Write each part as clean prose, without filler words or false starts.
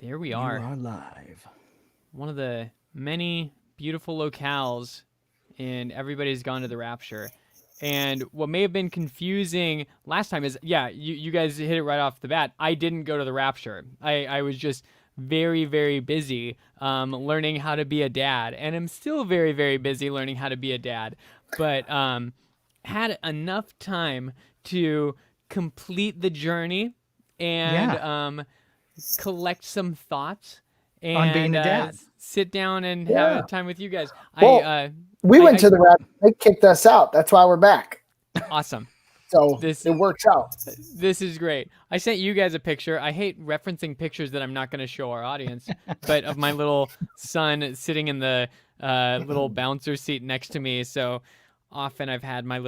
There we are. You are live. One of the many beautiful locales in Everybody's Gone to the Rapture. And what may have been confusing last time is, you guys hit it right off the bat. I didn't go to the Rapture. I was just very, very busy learning how to be a dad. And I'm still very, very busy learning how to be a dad. But had enough time to complete the journey and collect some thoughts and on being a dad. Sit down and have time with you guys. Well, we went to the Rapture. They kicked us out. That's why we're back. Awesome. So it works out. This is great. I sent you guys a picture. I hate referencing pictures that I'm not going to show our audience, but of my little son sitting in the little bouncer seat next to me. So often I've had my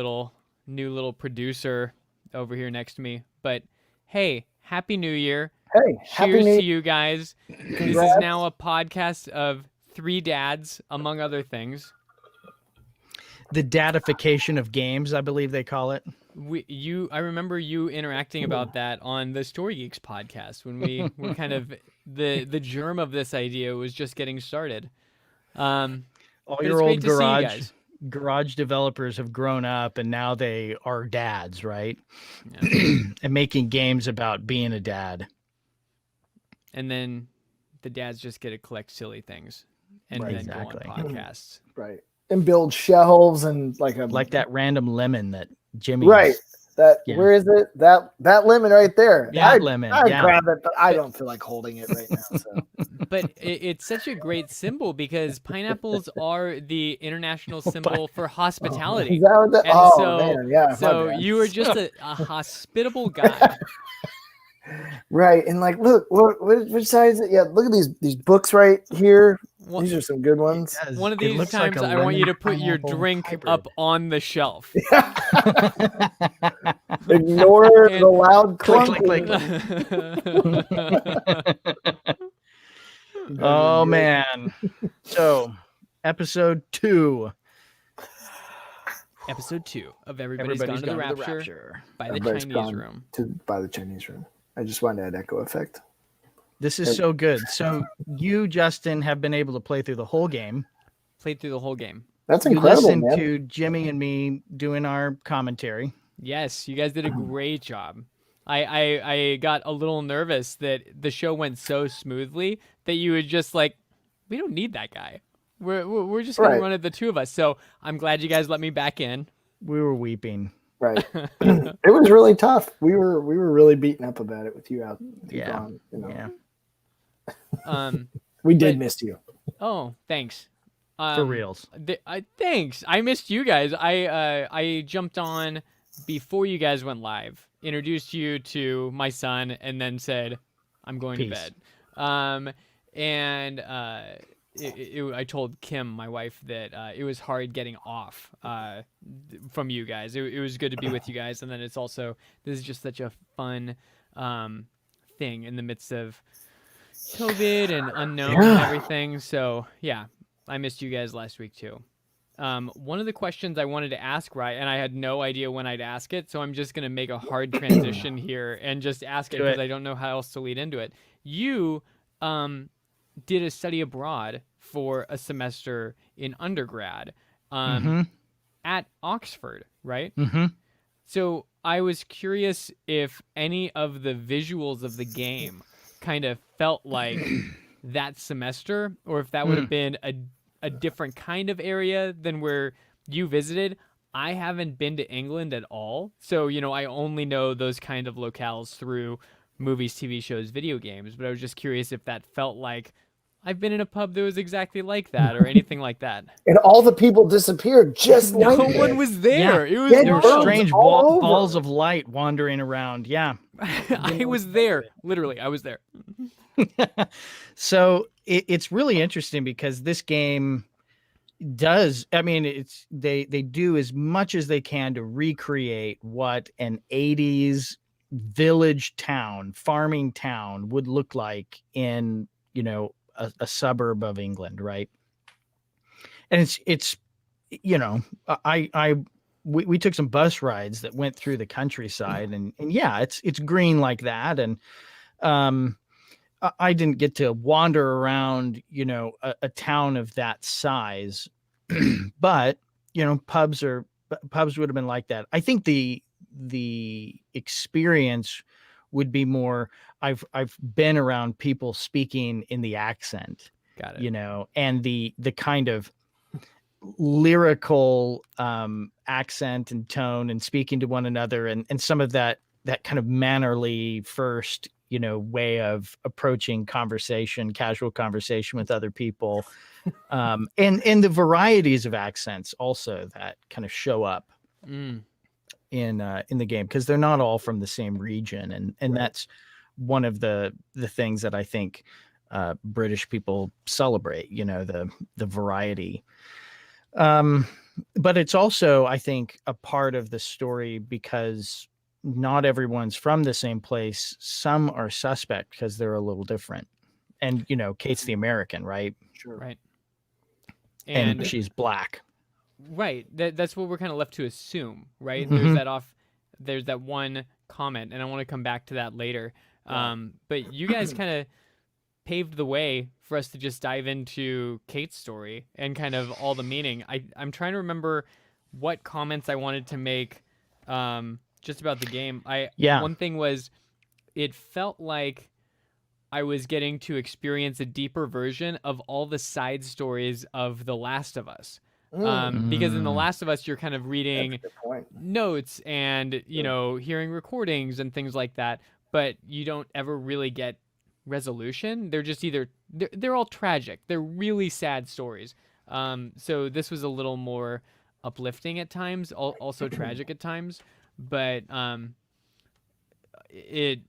new little producer over here next to me. But hey, Happy New Year. Hey, cheers to you guys. This is now a podcast of 3 dads, among other things. The dadification of games, I believe they call it. I remember you interacting about that on the Story Geeks podcast when we were kind of the germ of this idea was just getting started. All your old garage developers have grown up and now they are dads, right? Yeah. And making games about being a dad. And then the dads just get to collect silly things and then go on podcasts. Right. And build shelves and like that random lemon that Jimmy. Right. Where is it? That lemon right there. Lemon. I grab it, but I don't feel like holding it right now. So. But it's such a great symbol because pineapples are the international symbol for hospitality. So you are just a hospitable guy. Right. And like, look, which side is it? Yeah, look at these books right here. These are some good ones. One of these times I want you to put your drink up on the shelf. Ignore the loud clunk. Oh, man. So, episode 2. Episode 2 of Everybody's Gone to the Rapture by the Chinese Room. By the Chinese Room. I just wanted to add echo effect. This is so good. So you, Justin, have been able to play through the whole game. Played through the whole game. That's incredible, you listened to Jimmy and me doing our commentary. Yes, you guys did a great job. I got a little nervous that the show went so smoothly that you would just like, we don't need that guy. We're just going to run it, the two of us. So I'm glad you guys let me back in. We were weeping. Right. It was really tough. We were really beaten up about it with you out. Gone, Yeah. We did miss you. Oh, thanks. For reals. Thanks. I missed you guys. I jumped on before you guys went live, introduced you to my son, and then said, I'm going to bed. I told Kim, my wife, that it was hard getting off from you guys. It was good to be with you guys. And then this is just such a fun thing in the midst of COVID and unknown and everything. So, yeah, I missed you guys last week, too. One of the questions I wanted to ask, and I had no idea when I'd ask it, so I'm just going to make a hard transition here and just ask it because I don't know how else to lead into it. You did a study abroad for a semester in undergrad at Oxford, right? Mm-hmm. So I was curious if any of the visuals of the game kind of felt like that semester, or if that would have been a different kind of area than where you visited. I haven't been to England at all, so I only know those kind of locales through movies, TV shows, video games, but I was just curious if that felt like I've been in a pub that was exactly like that or anything like that. And all the people disappeared just no one was there. Yeah. There were strange balls of light wandering around. Yeah. I was there. Literally, I was there. So it's really interesting because this game does, they do as much as they can to recreate what an 80s village town, farming town would look like in, a suburb of England, right? And it's we took some bus rides that went through the countryside, and yeah, it's green like that, and I didn't get to wander around, a town of that size, but pubs would have been like that. I think the experience would be more. I've been around people speaking in the accent, Got it. and the kind of lyrical accent and tone and speaking to one another, and some of that kind of mannerly first way of approaching casual conversation with other people, and the varieties of accents also that kind of show up in the game, because they're not all from the same region, and Right. that's one of the things that I think British people celebrate, the variety. But it's also, I think, a part of the story because not everyone's from the same place. Some are suspect because they're a little different. And, Kate's the American, right? Sure. Right. And she's black. Right. That's what we're kind of left to assume, right? Mhm. There's that one comment, and I want to come back to that later. But you guys kind of paved the way for us to just dive into Kate's story and kind of all the meaning. I'm trying to remember what comments I wanted to make just about the game. Yeah. One thing was, it felt like I was getting to experience a deeper version of all the side stories of The Last of Us. Because in The Last of Us, you're kind of That's a reading good point. notes and, hearing recordings and things like that, but you don't ever really get resolution. They're just they're all tragic. They're really sad stories. So this was a little more uplifting at times, also tragic at times, but it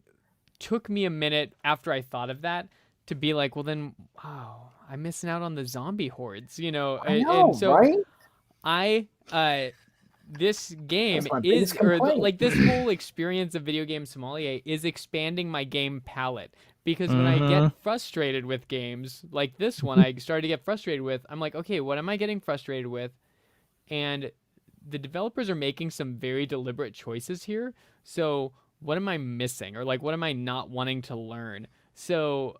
took me a minute after I thought of that to be like, well, then, wow, I'm missing out on the zombie hordes, I know, and so right? I this game That's my is, biggest complaint. like this whole experience of Videogame Sommelier is expanding my game palette, because when I get frustrated with games like this one, I started to get frustrated with, I'm like, okay, what am I getting frustrated with? And the developers are making some very deliberate choices here. So what am I missing, or like what am I not wanting to learn? So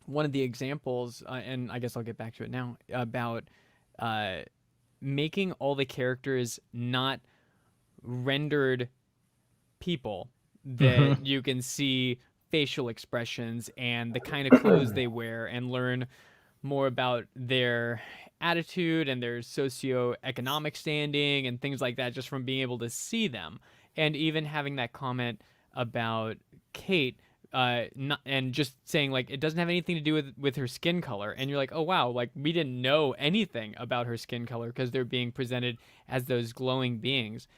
one of the examples, and I guess I'll get back to it now, about making all the characters not rendered people that you can see facial expressions and the kind of clothes they wear and learn more about their attitude and their socioeconomic standing and things like that just from being able to see them. And even having that comment about Kate, and just saying like it doesn't have anything to do with her skin color, and you're like, oh wow, like we didn't know anything about her skin color because they're being presented as those glowing beings.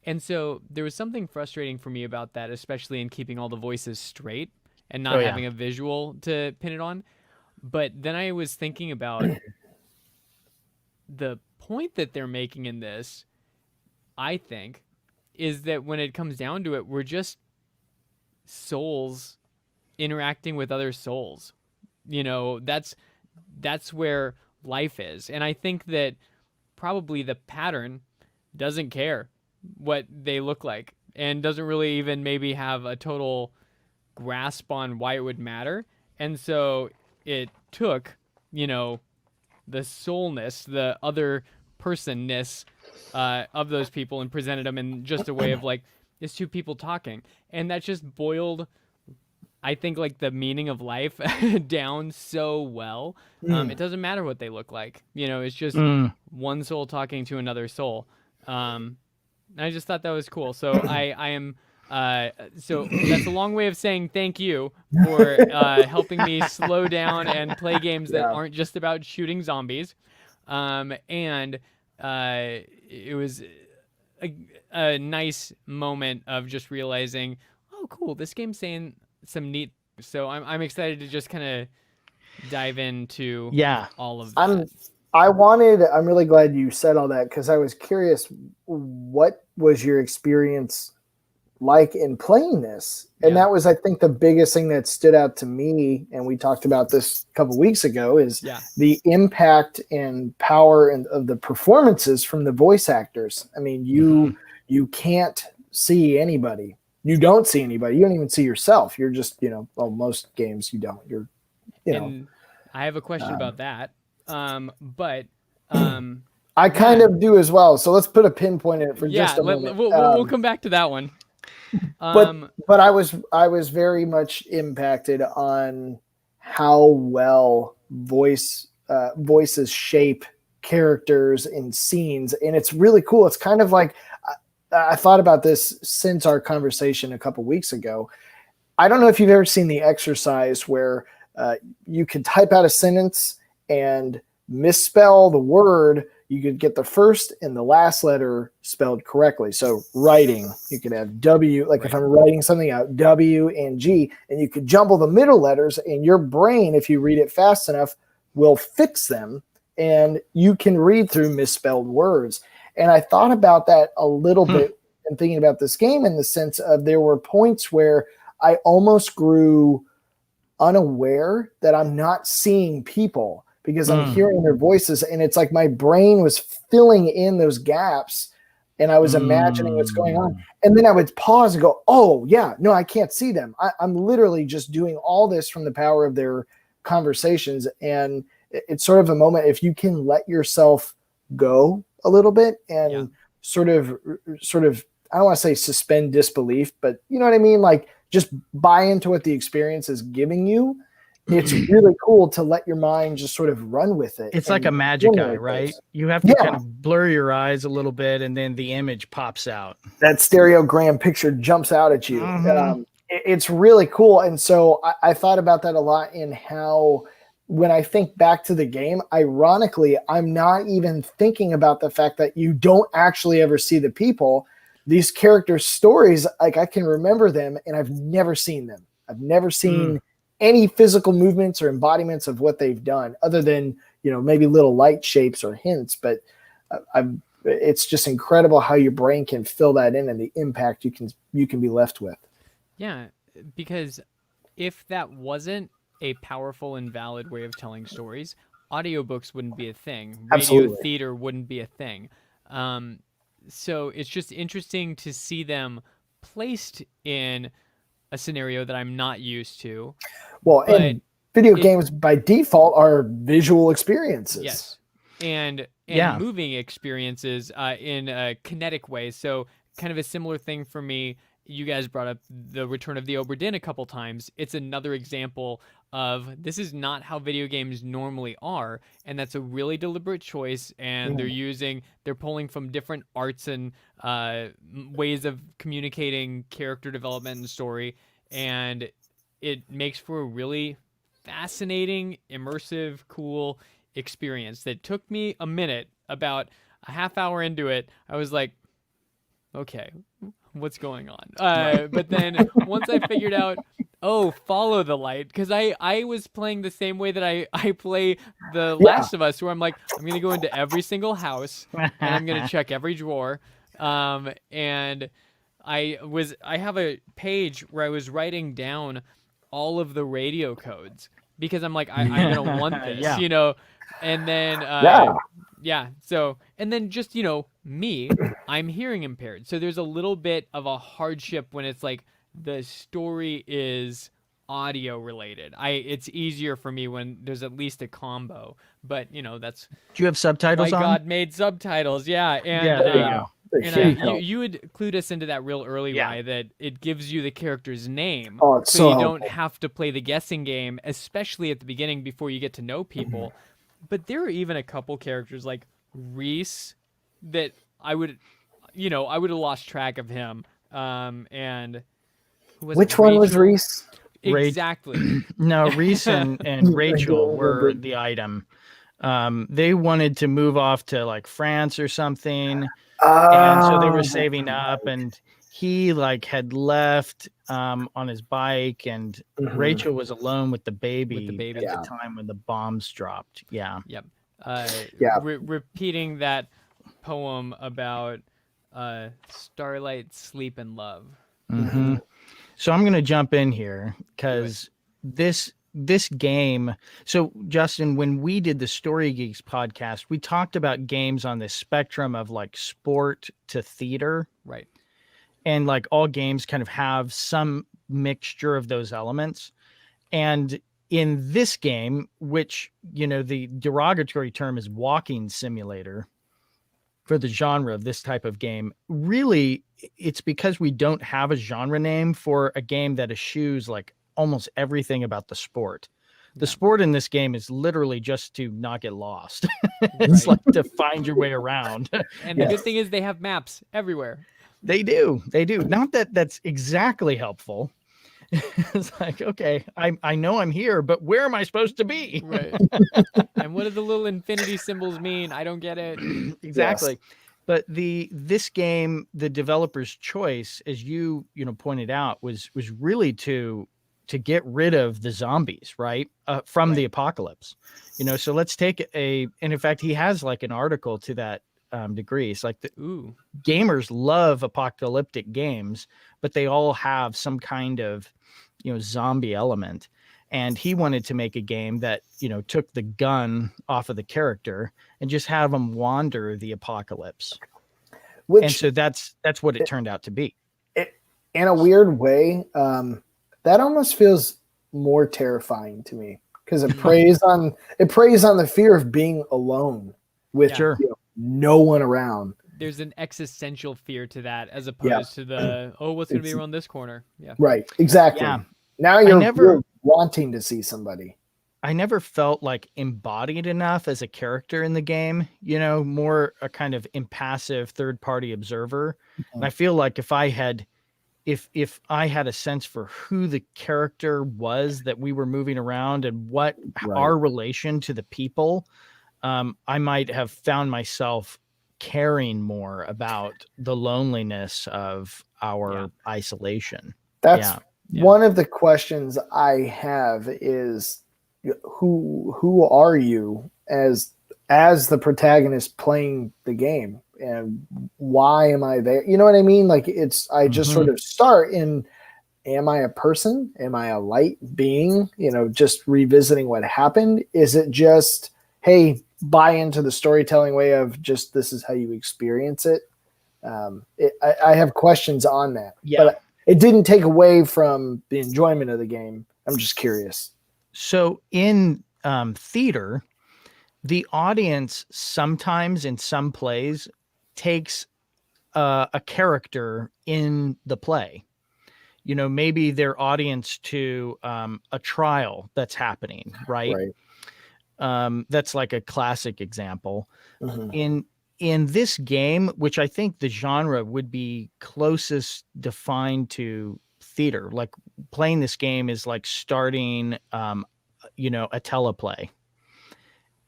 And so there was something frustrating for me about that, especially in keeping all the voices straight and not having a visual to pin it on. But then I was thinking about the point that they're making in this, I think, is that when it comes down to it, we're just souls interacting with other souls. That's where life is. And I think that probably the pattern doesn't care what they look like and doesn't really even maybe have a total grasp on why it would matter. And so it took, the soulness, the other personness of those people, and presented them in just a way of like, it's two people talking. And that just boiled, I think, like the meaning of life down so well. It doesn't matter what they look like. It's just one soul talking to another soul. I just thought that was cool. So I am. So that's a long way of saying thank you for helping me slow down and play games that aren't just about shooting zombies. And it was a nice moment of just realizing, oh, cool, this game's saying some neat. So I'm excited to just kind of dive into all of that. I'm really glad you said all that, because I was curious, what was your experience like in playing this? And that was, I think, the biggest thing that stood out to me, and we talked about this a couple weeks ago, is the impact and power of the performances from the voice actors. I mean, you can't see anybody you don't see anybody. You don't even see yourself. You're just, well, most games you don't. You're, And I have a question about that. But I kind of do as well. So let's put a pinpoint in it for just a moment. We'll come back to that one. But I was very much impacted on how well voices shape characters and scenes, and it's really cool. It's kind of like I thought about this since our conversation a couple weeks ago. I don't know if you've ever seen the exercise where you could type out a sentence and misspell the word. You could get the first and the last letter spelled correctly. So writing, you could have W, like if I'm writing something out, W and G, and you could jumble the middle letters, and your brain, if you read it fast enough, will fix them, and you can read through misspelled words. And I thought about that a little bit in thinking about this game, in the sense of there were points where I almost grew unaware that I'm not seeing people, because I'm hearing their voices, and it's like my brain was filling in those gaps, and I was imagining what's going on. And then I would pause and go, oh yeah, no, I can't see them. I'm literally just doing all this from the power of their conversations. And it's sort of a moment, if you can let yourself go a little bit and sort of, I don't want to say suspend disbelief, but you know what I mean? Like just buy into what the experience is giving you. It's really cool to let your mind just sort of run with it. It's like a magic eye, right? You have to kind of blur your eyes a little bit, and then the image pops out. That stereogram picture jumps out at you. It's really cool. And so I thought about that a lot in how, when I think back to the game, ironically, I'm not even thinking about the fact that you don't actually ever see the people. These characters' stories, like I can remember them, and I've never seen them. I've never seen any physical movements or embodiments of what they've done, other than, maybe little light shapes or hints. But it's just incredible how your brain can fill that in, and the impact you can be left with. Yeah, because if that wasn't a powerful and valid way of telling stories, audiobooks wouldn't be a thing. Radio theater wouldn't be a thing. So it's just interesting to see them placed in a scenario that I'm not used to. Well, and video games by default are visual experiences. Yes. And moving experiences in a kinetic way. So kind of a similar thing for me. You guys brought up the Return of the Obra Dinn a couple times. It's another example of this is not how video games normally are, and that's a really deliberate choice. And they're pulling from different arts and ways of communicating character development and story, and it makes for a really fascinating, immersive, cool experience that took me a minute. About a half hour into it, I was like, okay, what's going on? But then once I figured out, follow the light, because I was playing the same way that I play The Last of Us, where I'm like, I'm going to go into every single house, and I'm going to check every drawer. And I have a page where I was writing down all of the radio codes, because I'm like, I'm going to want this, and then, so, and then just, me, I'm hearing impaired. So there's a little bit of a hardship when it's like the story is audio related. It's easier for me when there's at least a combo, but that's. Do you have subtitles on? God made subtitles. Yeah. And, there you go. And you had clued us into that real early, Rye, that it gives you the character's name. So you don't have to play the guessing game, especially at the beginning before you get to know people. But there are even a couple characters like Reese that I would have lost track of him. And which one was Reese? Exactly. No, Reese and Rachel were the item. They wanted to move off to like France or something. And so they were saving up, and he had left on his bike, and Rachel was alone with the baby at the time when the bombs dropped. Yeah. Yep. Repeating that poem about starlight, sleep, and love. So I'm going to jump in here because this game. So Justin, when we did the Story Geeks podcast, we talked about games on the spectrum of like sport to theater. Right. and like all games kind of have some mixture of those elements. And in this game, which, the derogatory term is walking simulator for the genre of this type of game, really, it's because we don't have a genre name for a game that eschews like almost everything about the sport. The sport in this game is literally just to not get lost. It's like to find your way around. And the good thing is they have maps everywhere. They do. Not that that's exactly helpful. It's like, okay, I know I'm here, but where am I supposed to be? Right. And what do the little infinity symbols mean? I don't get it. Exactly. Yes. But this game, the developer's choice, as you pointed out, was really to get rid of the zombies, right? From the apocalypse. So let's take and in fact, he has like an article to that degree. It's like gamers love apocalyptic games, but they all have some kind of zombie element. And he wanted to make a game that took the gun off of the character and just have them wander the apocalypse. And so that's what it turned out to be. In a weird way, that almost feels more terrifying to me, because it preys on the fear of being alone with no one around. There's an existential fear to that, as opposed to the what's going to be around this corner. Yeah, right, exactly. Yeah. Now you're wanting to see somebody. I never felt like embodied enough as a character in the game. More a kind of impassive third-party observer. And I feel like if I had a sense for who the character was that we were moving around and what our relation to the people, I might have found myself caring more about the loneliness of our isolation. That's one of the questions I have is, who are you as the protagonist playing the game, and why am I there? You know what I mean? Like I just sort of start in, am I a person? Am I a light being? Just revisiting what happened? Is it just, hey, buy into the storytelling way of just, this is how you experience it? I have questions on that, but it didn't take away from the enjoyment of the game. I'm just curious. So in theater, the audience sometimes in some plays takes a character in the play. Maybe their audience to a trial that's happening, right? That's like a classic example. In this game, which I think the genre would be closest defined to theater, like playing this game is like starting a teleplay,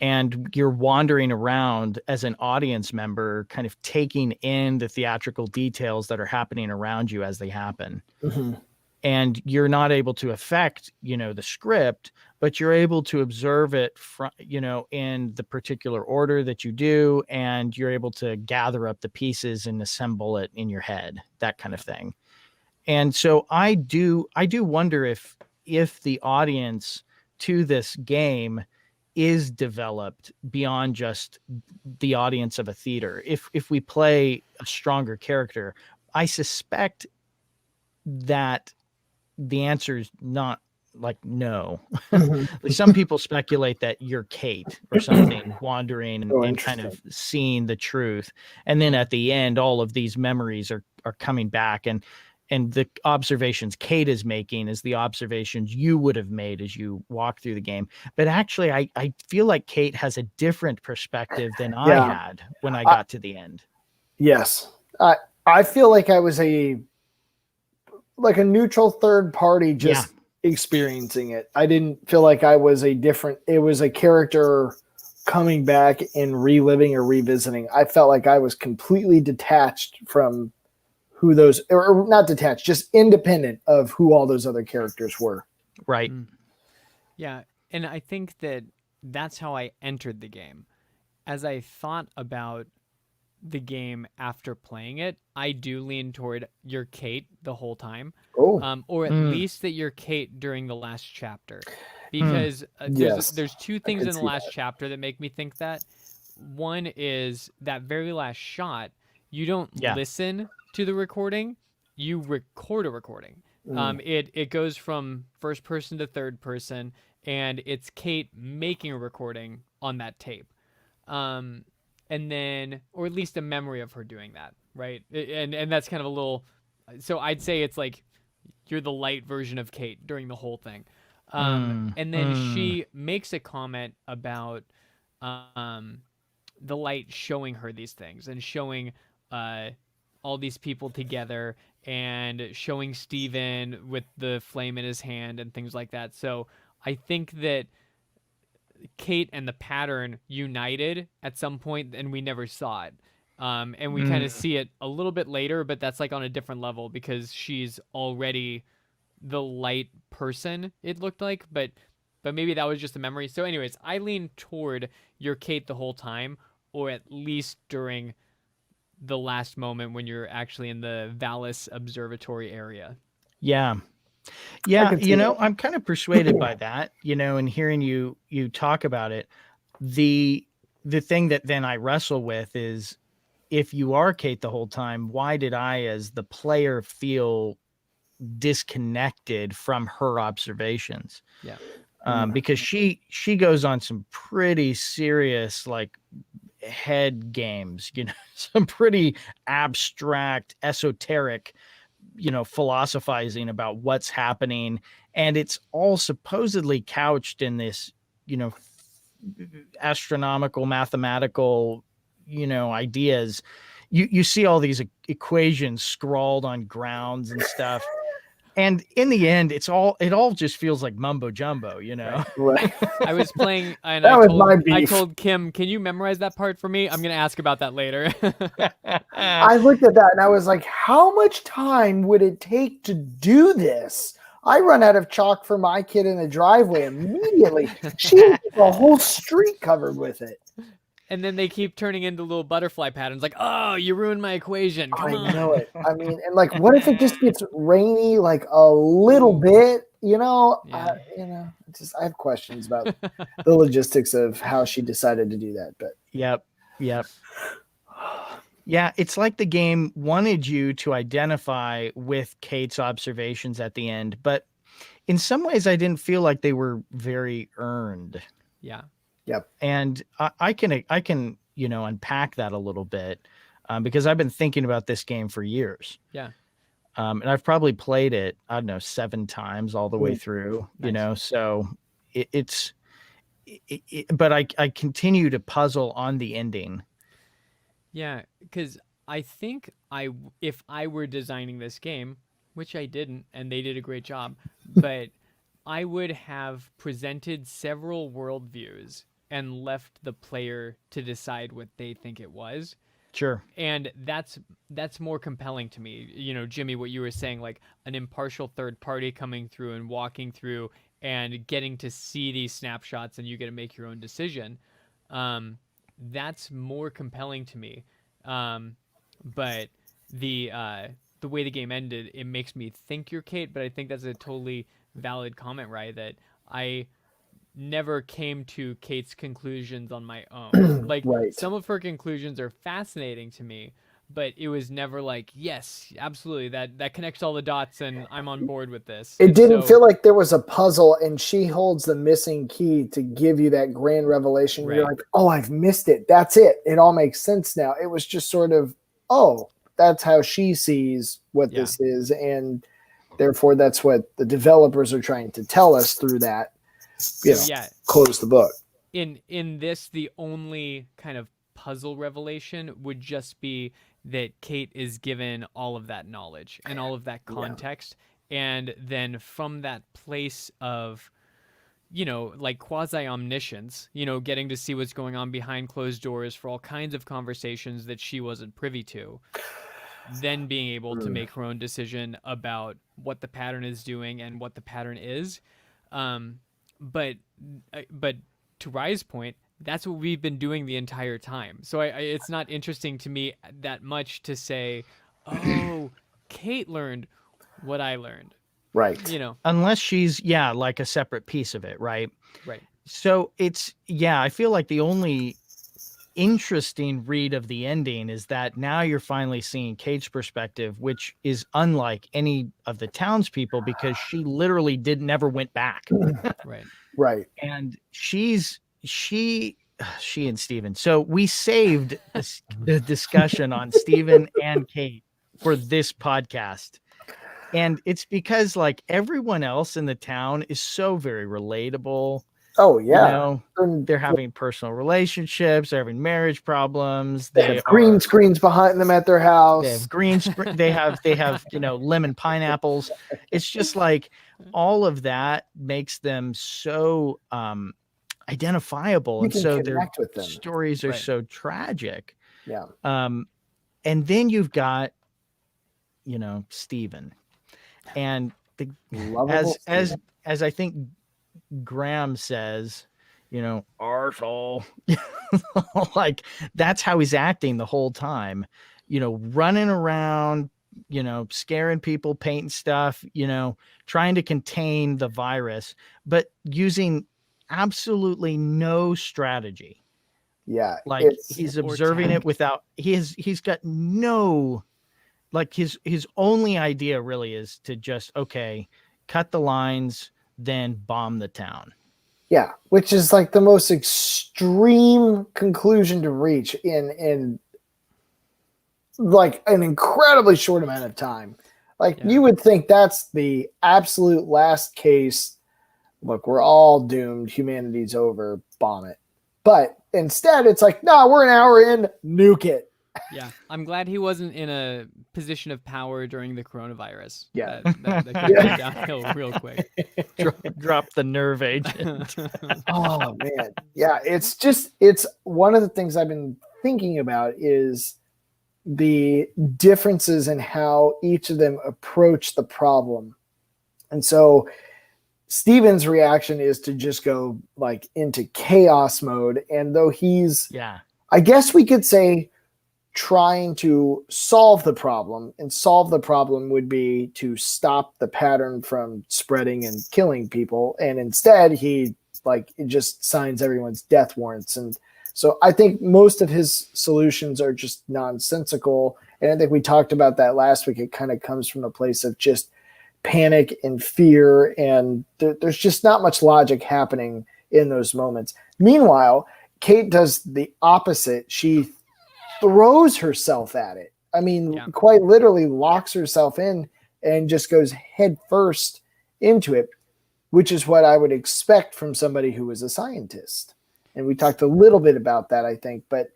and you're wandering around as an audience member, kind of taking in the theatrical details that are happening around you as they happen. And you're not able to affect the script, but you're able to observe it from in the particular order that you do, and you're able to gather up the pieces and assemble it in your head, that kind of thing. And so I do wonder if the audience to this game is developed beyond just the audience of a theater. If we play a stronger character, I suspect that the answer is not like no. Like some people speculate that you're Kate or something wandering and kind of seeing the truth, and then at the end all of these memories are coming back, and the observations Kate is making is the observations you would have made as you walk through the game. But actually I feel like Kate has a different perspective than I had when I got to the end. Yes. I feel like I was a neutral third party just experiencing it. I didn't feel like I was it was a character coming back and reliving or revisiting. I felt like I was completely detached from who those, or not detached, just independent of who all those other characters were. Right. Yeah. And I think that's how I entered the game. As I thought about the game after playing it, I do lean toward you're Kate the whole time. Or at least that you're Kate during the last chapter. Because there's two things in the last chapter that make me think that. One is that very last shot, you don't listen to the recording. you record a recording. It goes from first person to third person, and it's Kate making a recording on that tape. And then, or at least a memory of her doing that, right? And that's kind of a little, so I'd say it's like you're the light version of Kate during the whole thing. And then she makes a comment about the light showing her these things and showing all these people together and showing Steven with the flame in his hand and things like that. So I think that Kate and the pattern united at some point and we never saw it. And we kind of see it a little bit later, but that's like on a different level because she's already the light person, it looked like, but maybe that was just a memory. So anyways, I lean toward you're Kate the whole time, or at least during the last moment when you're actually in the Valis Observatory area. Yeah. I'm kind of persuaded by that, and hearing you talk about it. The thing that then I wrestle with is, if you are Kate the whole time, why did I, as the player, feel disconnected from her observations? Yeah. Because she goes on some pretty serious, like, head games, some pretty abstract, esoteric, philosophizing about what's happening. And it's all supposedly couched in this, astronomical, mathematical, ideas. You see all these equations scrawled on grounds and stuff. And in the end, it all just feels like mumbo jumbo, Right. I was playing, and That I was told, my beef. I told Kim, can you memorize that part for me? I'm going to ask about that later. I looked at that and I was like, how much time would it take to do this? I run out of chalk for my kid in the driveway immediately. She has a whole street covered with it. And then they keep turning into little butterfly patterns, like, oh, you ruined my equation. Come on. I know it. I mean, and like, what if it just gets rainy, like a little bit? Yeah. I have questions about the logistics of how she decided to do that. But Yep. Yeah, it's like the game wanted you to identify with Kate's observations at the end, but in some ways I didn't feel like they were very earned. Yeah. Yep. And I can unpack that a little bit because I've been thinking about this game for years. Yeah. And I've probably played it, I don't know, 7 times all the way through, Nice. so but I continue to puzzle on the ending. Yeah, because I think if I were designing this game, which I didn't, and they did a great job, but I would have presented several worldviews and left the player to decide what they think it was. Sure. And that's more compelling to me. Jimmy, what you were saying, like an impartial third party coming through and walking through and getting to see these snapshots and you get to make your own decision. That's more compelling to me. But the way the game ended, it makes me think you're Kate, but I think that's a totally valid comment, right? That I never came to Kate's conclusions on my own. Like, right. Some of her conclusions are fascinating to me, but it was never like, yes, absolutely, that connects all the dots and I'm on board with this. It didn't feel like there was a puzzle and she holds the missing key to give you that grand revelation. Right. You're like, oh, I've missed it. That's it. It all makes sense now. It was just sort of, oh, that's how she sees what this is. And therefore that's what the developers are trying to tell us through that. Close the book. In this, the only kind of puzzle revelation would just be that Kate is given all of that knowledge and all of that context. And then from that place of, like quasi-omniscience, getting to see what's going on behind closed doors for all kinds of conversations that she wasn't privy to, then being able to make her own decision about what the pattern is doing and what the pattern is. But to Rye's point, that's what we've been doing the entire time. So it's not interesting to me that much to say, oh, Kate learned what I learned. Right. Unless she's, like a separate piece of it. Right. Right. So I feel like the only interesting read of the ending is that now you're finally seeing Kate's perspective, which is unlike any of the townspeople because she literally never went back. Right. Right. And she and Steven. So we saved the discussion on Steven and Kate for this podcast. And it's because like everyone else in the town is so very relatable. Oh yeah. You know, they're having personal relationships, they're having marriage problems. They have green screens behind them at their house. They have they have, you know, lemon pineapples. It's just like all of that makes them so identifiable, and so their stories are so tragic. Yeah. And then you've got, you know, Steven. And as I think Graham says, you know, arsehole. Like that's how he's acting the whole time, you know, running around, you know, scaring people, painting stuff, you know, trying to contain the virus, but using absolutely no strategy. Yeah. Like he's observing it without he's got no, like his only idea really is to just, okay, cut the lines, then bomb the town. Yeah, which is like the most extreme conclusion to reach in like an incredibly short amount of time. Like you would think that's the absolute last case. Look, we're all doomed. Humanity's over. Bomb it. But instead, it's like, no, we're an hour in. Nuke it. Yeah, I'm glad he wasn't in a position of power during the coronavirus. Yeah, that could go downhill real quick. Drop the nerve agent. Oh man, yeah. It's one of the things I've been thinking about is the differences in how each of them approach the problem, and so Steven's reaction is to just go like into chaos mode, and though he's I guess we could say trying to solve the problem, and solve the problem would be to stop the pattern from spreading and killing people. And instead he like it just signs everyone's death warrants. And so I think most of his solutions are just nonsensical. And I think we talked about that last week. It kind of comes from a place of just panic and fear. And there's just not much logic happening in those moments. Meanwhile, Kate does the opposite. She throws herself at it. I mean, quite literally locks herself in and just goes head first into it, which is what I would expect from somebody who was a scientist. And we talked a little bit about that, I think, but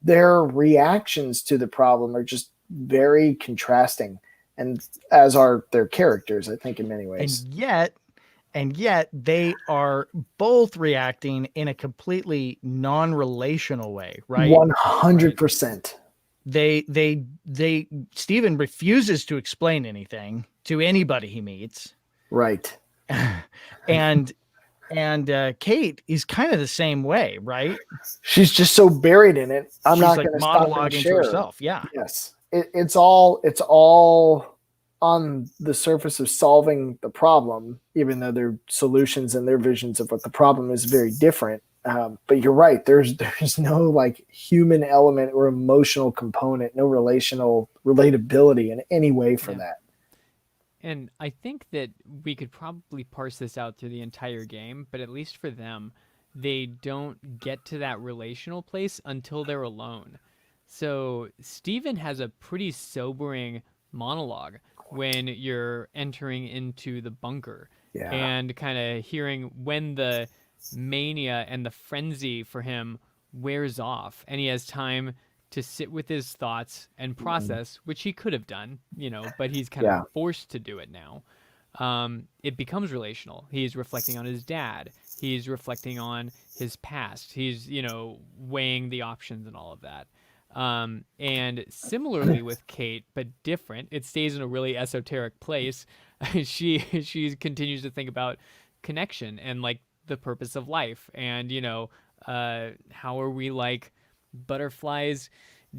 their reactions to the problem are just very contrasting, and as are their characters, I think, in many ways. And yet they are both reacting in a completely non-relational way, right? 100%. Steven refuses to explain anything to anybody he meets. Right. And Kate is kind of the same way, right? She's just so buried in it. I'm not like going to stop and monologuing to share. herself. Yeah. Yes. It's all on the surface of solving the problem, even though their solutions and their visions of what the problem is very different. But you're right. There's no like human element or emotional component, no relational relatability in any way for that. And I think that we could probably parse this out through the entire game, but at least for them, they don't get to that relational place until they're alone. So Steven has a pretty sobering monologue when you're entering into the bunker and kind of hearing when the mania and the frenzy for him wears off and he has time to sit with his thoughts and process, which he could have done, you know, but he's kind of forced to do it now. It becomes relational. He's reflecting on his dad. He's reflecting on his past. He's, you know, weighing the options and all of that. And similarly with Kate, but different, it stays in a really esoteric place. She continues to think about connection and like the purpose of life, and you know, how are we like butterflies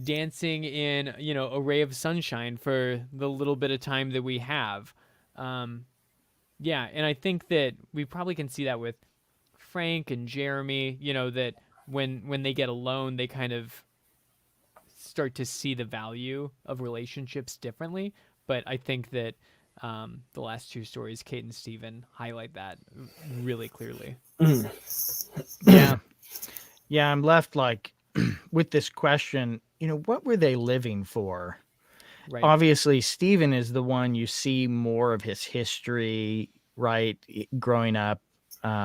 dancing in, you know, a ray of sunshine for the little bit of time that we have. And I think that we probably can see that with Frank and Jeremy, you know, that when they get alone, they kind of start to see the value of relationships differently. But I think that the last two stories, Kate and Steven, highlight that really clearly. Yeah. Yeah, I'm left like with this question, what were they living for? Right. Obviously, Steven is the one you see more of his history, right? Growing up.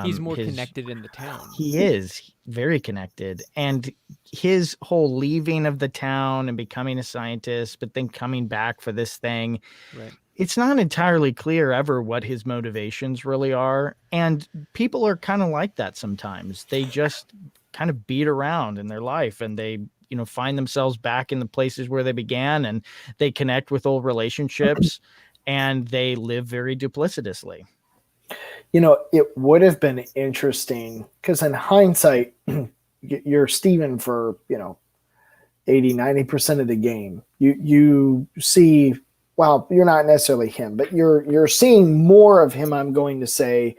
He's more connected in the town. He is very connected. And his whole leaving of the town and becoming a scientist, but then coming back for this thing. Right. It's not entirely clear ever what his motivations really are. And people are kind of like that sometimes. They just kind of beat around in their life and they, find themselves back in the places where they began and they connect with old relationships and they live very duplicitously. It would have been interesting because in hindsight, you're Steven for, 80-90% of the game. You see, well, you're not necessarily him, but you're seeing more of him, I'm going to say,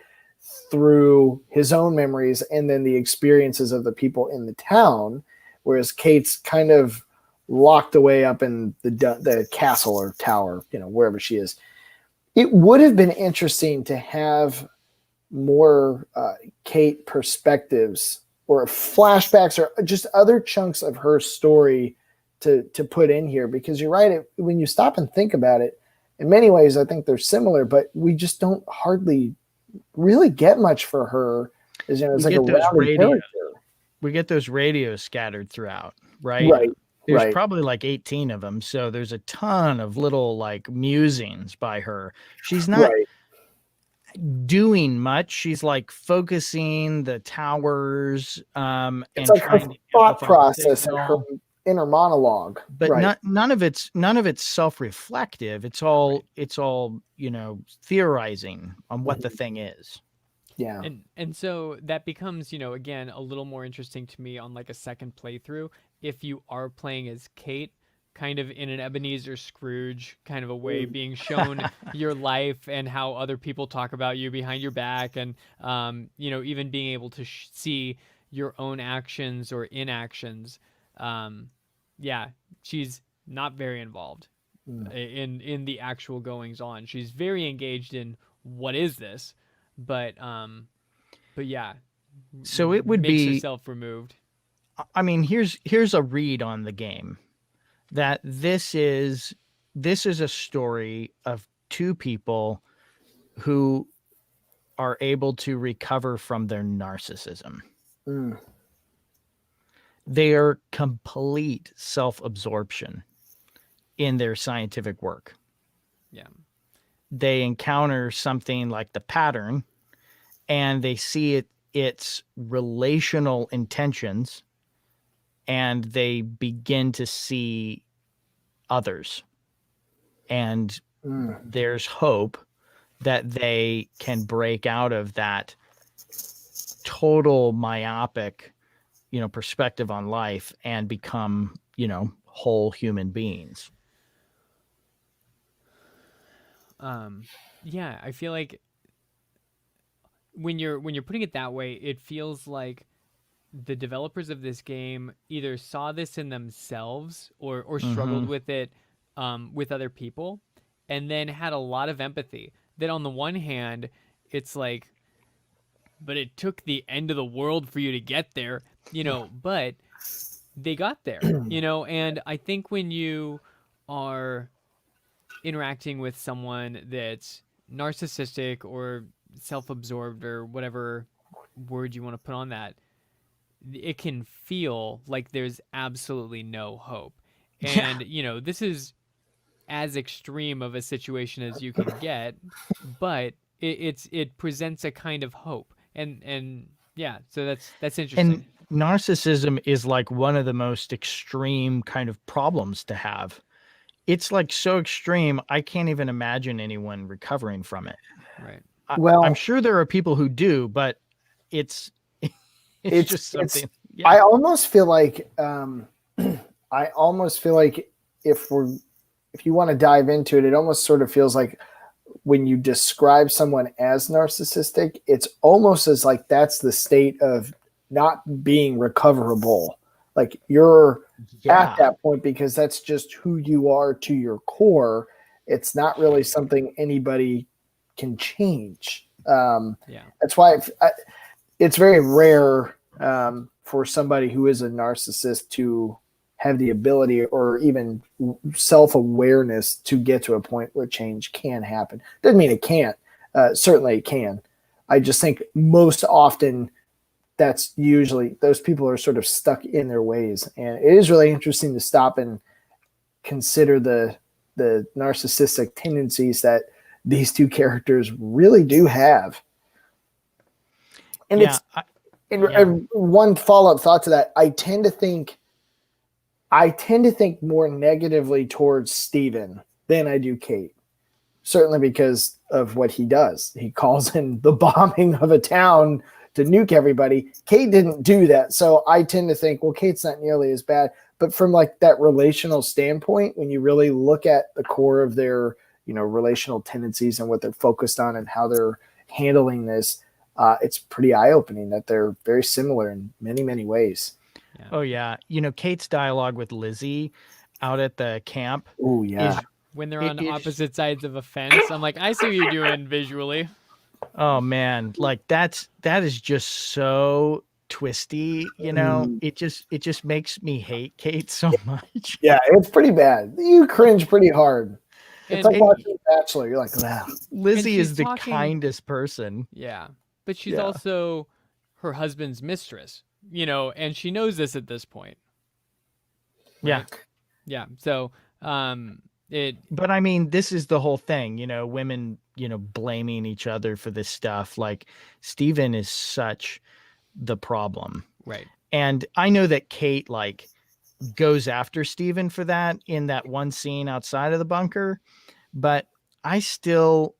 through his own memories and then the experiences of the people in the town, whereas Kate's kind of locked away up in the castle or tower, wherever she is. It would have been interesting to have more Kate perspectives or flashbacks or just other chunks of her story to put in here, because you're right. When you stop and think about it, in many ways, I think they're similar, but we just don't hardly really get much for her. As like a rounded character. We get those radios scattered throughout, right? Right. There's probably like 18 of them. So there's a ton of little like musings by her. She's not doing much. She's like focusing the towers and like trying her thought process and her inner monologue. But none of it's self-reflective. It's all theorizing on what the thing is. Yeah. And so that becomes, again, a little more interesting to me on like a second playthrough. If you are playing as Kate, kind of in an Ebenezer Scrooge kind of a way, being shown your life and how other people talk about you behind your back. And, even being able to see your own actions or inactions. She's not very involved in the actual goings on. She's very engaged in what is this? But yeah. So it would makes be herself removed. I mean, here's a read on the game that this is a story of two people who are able to recover from their narcissism. Their complete self-absorption in their scientific work. Yeah. They encounter something like the pattern and they see its relational intentions and they begin to see others. And there's hope that they can break out of that total myopic, perspective on life and become, whole human beings. Yeah, I feel like when you're putting it that way, it feels like the developers of this game either saw this in themselves or struggled with it with other people, and then had a lot of empathy. That on the one hand, it's like, but it took the end of the world for you to get there, but they got there, and I think when you are interacting with someone that's narcissistic or self-absorbed or whatever word you want to put on that, it can feel like there's absolutely no hope. And, this is as extreme of a situation as you can get, but it presents a kind of hope. And yeah, so that's interesting. And narcissism is like one of the most extreme kind of problems to have. It's like so extreme, I can't even imagine anyone recovering from it. Right. I'm sure there are people who do, but it's just something. Yeah. I almost feel like if you want to dive into it, it almost sort of feels like when you describe someone as narcissistic, it's almost as like that's the state of not being recoverable. Like you're at that point because that's just who you are to your core. It's not really something anybody can change. That's why it's very rare for somebody who is a narcissist to have the ability or even self-awareness to get to a point where change can happen. Doesn't mean it can't. Certainly it can. I just think most often that's usually those people are sort of stuck in their ways. And it is really interesting to stop and consider the narcissistic tendencies that these two characters really do have. And and one follow-up thought to that, I tend to think more negatively towards Steven than I do Kate. Certainly because of what he does. He calls in the bombing of a town to nuke everybody. Kate didn't do that. So I tend to think, well, Kate's not nearly as bad. But from like that relational standpoint, when you really look at the core of their, relational tendencies and what they're focused on and how they're handling this, it's pretty eye-opening that they're very similar in many, many ways. Yeah. Oh, yeah. Kate's dialogue with Lizzie out at the camp. Oh, yeah. When they're on opposite sides of a fence, I'm like, I see what you're doing visually. Oh, man. Like, that is just so twisty, It just makes me hate Kate so much. Yeah, it's pretty bad. You cringe pretty hard. It's like watching Bachelor. You're like, wow. Lizzie is the kindest person. Yeah. But she's also her husband's mistress, and she knows this at this point. Right? Yeah. So, but I mean, this is the whole thing, women, blaming each other for this stuff. Like Steven is such the problem. Right. And I know that Kate goes after Steven for that in that one scene outside of the bunker, but I still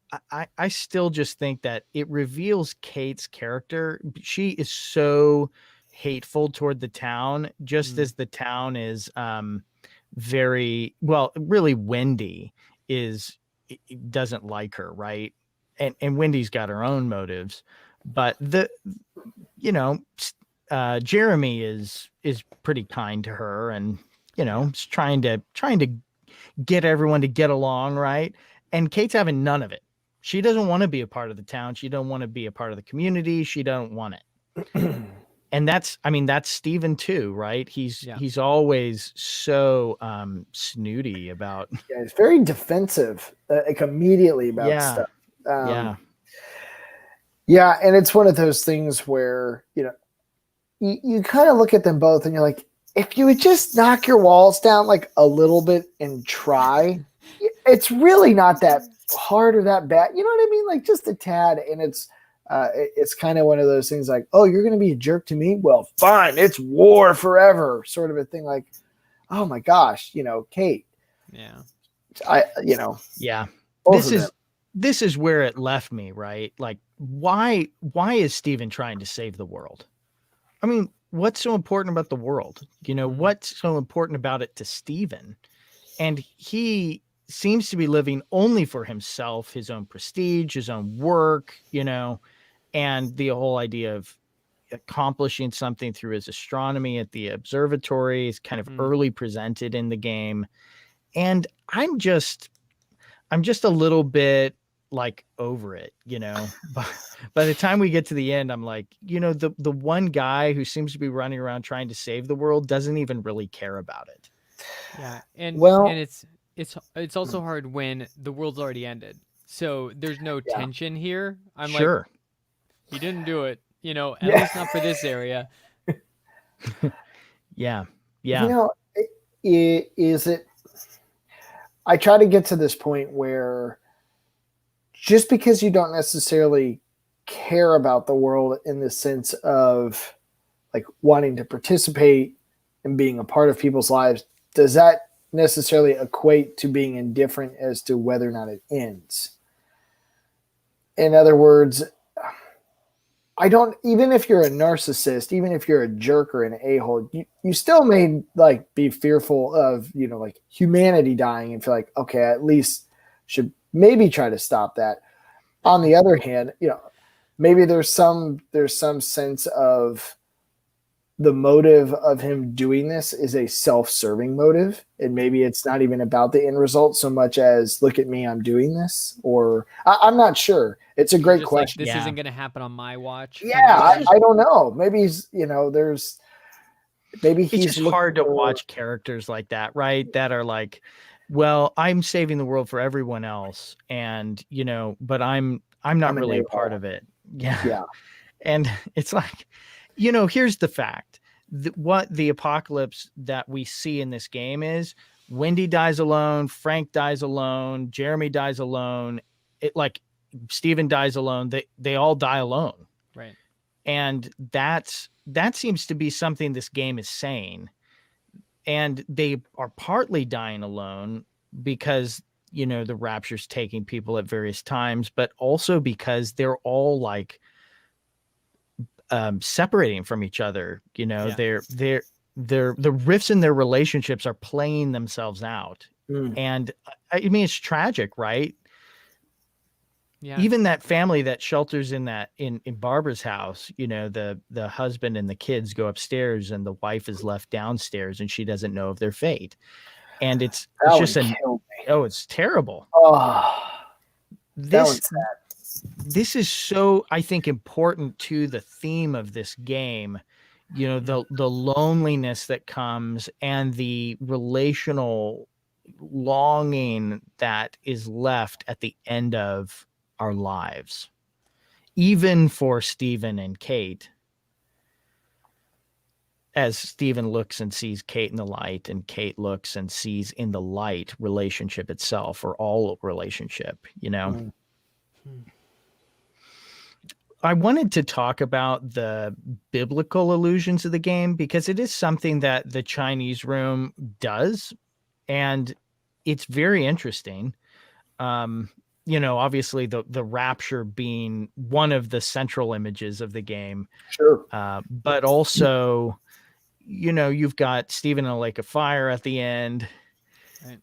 just think that it reveals Kate's character. She is so hateful toward the town, just as the town is very well. Really, Wendy doesn't like her, right? And Wendy's got her own motives, but Jeremy is pretty kind to her, and is trying to get everyone to get along, right? And Kate's having none of it. She doesn't want to be a part of the town. She don't want to be a part of the community. She don't want it. And that's Steven too, right? He's always so snooty about. Yeah, he's very defensive, immediately about stuff. Yeah, and it's one of those things where you kind of look at them both, and you're like, if you would just knock your walls down like a little bit and try, it's really not that hard or that bad. You know what I mean? Like just a tad, and it's kind of one of those things like, oh, you're going to be a jerk to me? Well, fine. It's war forever, sort of a thing. Like, oh my gosh, Kate. Yeah. Yeah. This is where it left me, right? Like, why is Steven trying to save the world? I mean, what's so important about the world? What's so important about it to Steven? And he seems to be living only for himself, his own prestige, his own work, and the whole idea of accomplishing something through his astronomy at the observatory is kind of early presented in the game. And I'm just a little bit over it, but by the time we get to the end, I'm like, the one guy who seems to be running around trying to save the world doesn't even really care about it. Yeah. And it's also hard when the world's already ended. So there's no tension here. I'm like, he didn't do it, at least not for this area. Yeah. Is it, I try to get to this point where just because you don't necessarily care about the world in the sense of like wanting to participate and being a part of people's lives, does that necessarily equate to being indifferent as to whether or not it ends? In other words, even if you're a narcissist, even if you're a jerk or an a-hole, you still may be fearful of, humanity dying and feel like, okay, I at least should maybe try to stop that. On the other hand, maybe there's some sense of the motive of him doing this is a self-serving motive, and maybe it's not even about the end result so much as look at me, I'm doing this, or I'm not sure. It's a He's great just like, question. this Yeah. isn't going to happen on my watch. Yeah, Kind of thing. I don't know. Maybe he's, there's maybe It's he's just looking hard to for- watch characters like that, right? That are like, well, I'm saving the world for everyone else, and but I'm not I'm an really a a-hole. part of it. Yeah. Yeah, And it's like, here's the fact. What the apocalypse that we see in this game is Wendy dies alone, Frank dies alone, Jeremy dies alone. It like Steven dies alone. They all die alone. Right. And that seems to be something this game is saying. And they are partly dying alone because, the Rapture's taking people at various times, but also because they're all like separating from each other. Yeah. The rifts in their relationships are playing themselves out. And I mean, it's tragic, right? Yeah. Even that family that shelters in Barbara's house, the husband and the kids go upstairs and the wife is left downstairs and she doesn't know of their fate. And it's just it's terrible. Oh, that one's sad. This is so, I think, important to the theme of this game. The loneliness that comes and the relational longing that is left at the end of our lives, even for Steven and Kate, as Steven looks and sees Kate in the light and Kate looks and sees in the light relationship itself, or all relationship. I wanted to talk about the biblical allusions of the game because it is something that the Chinese room does, and it's very interesting. Obviously the Rapture being one of the central images of the game. Sure. But also, you've got Stephen in a lake of fire at the end. Right.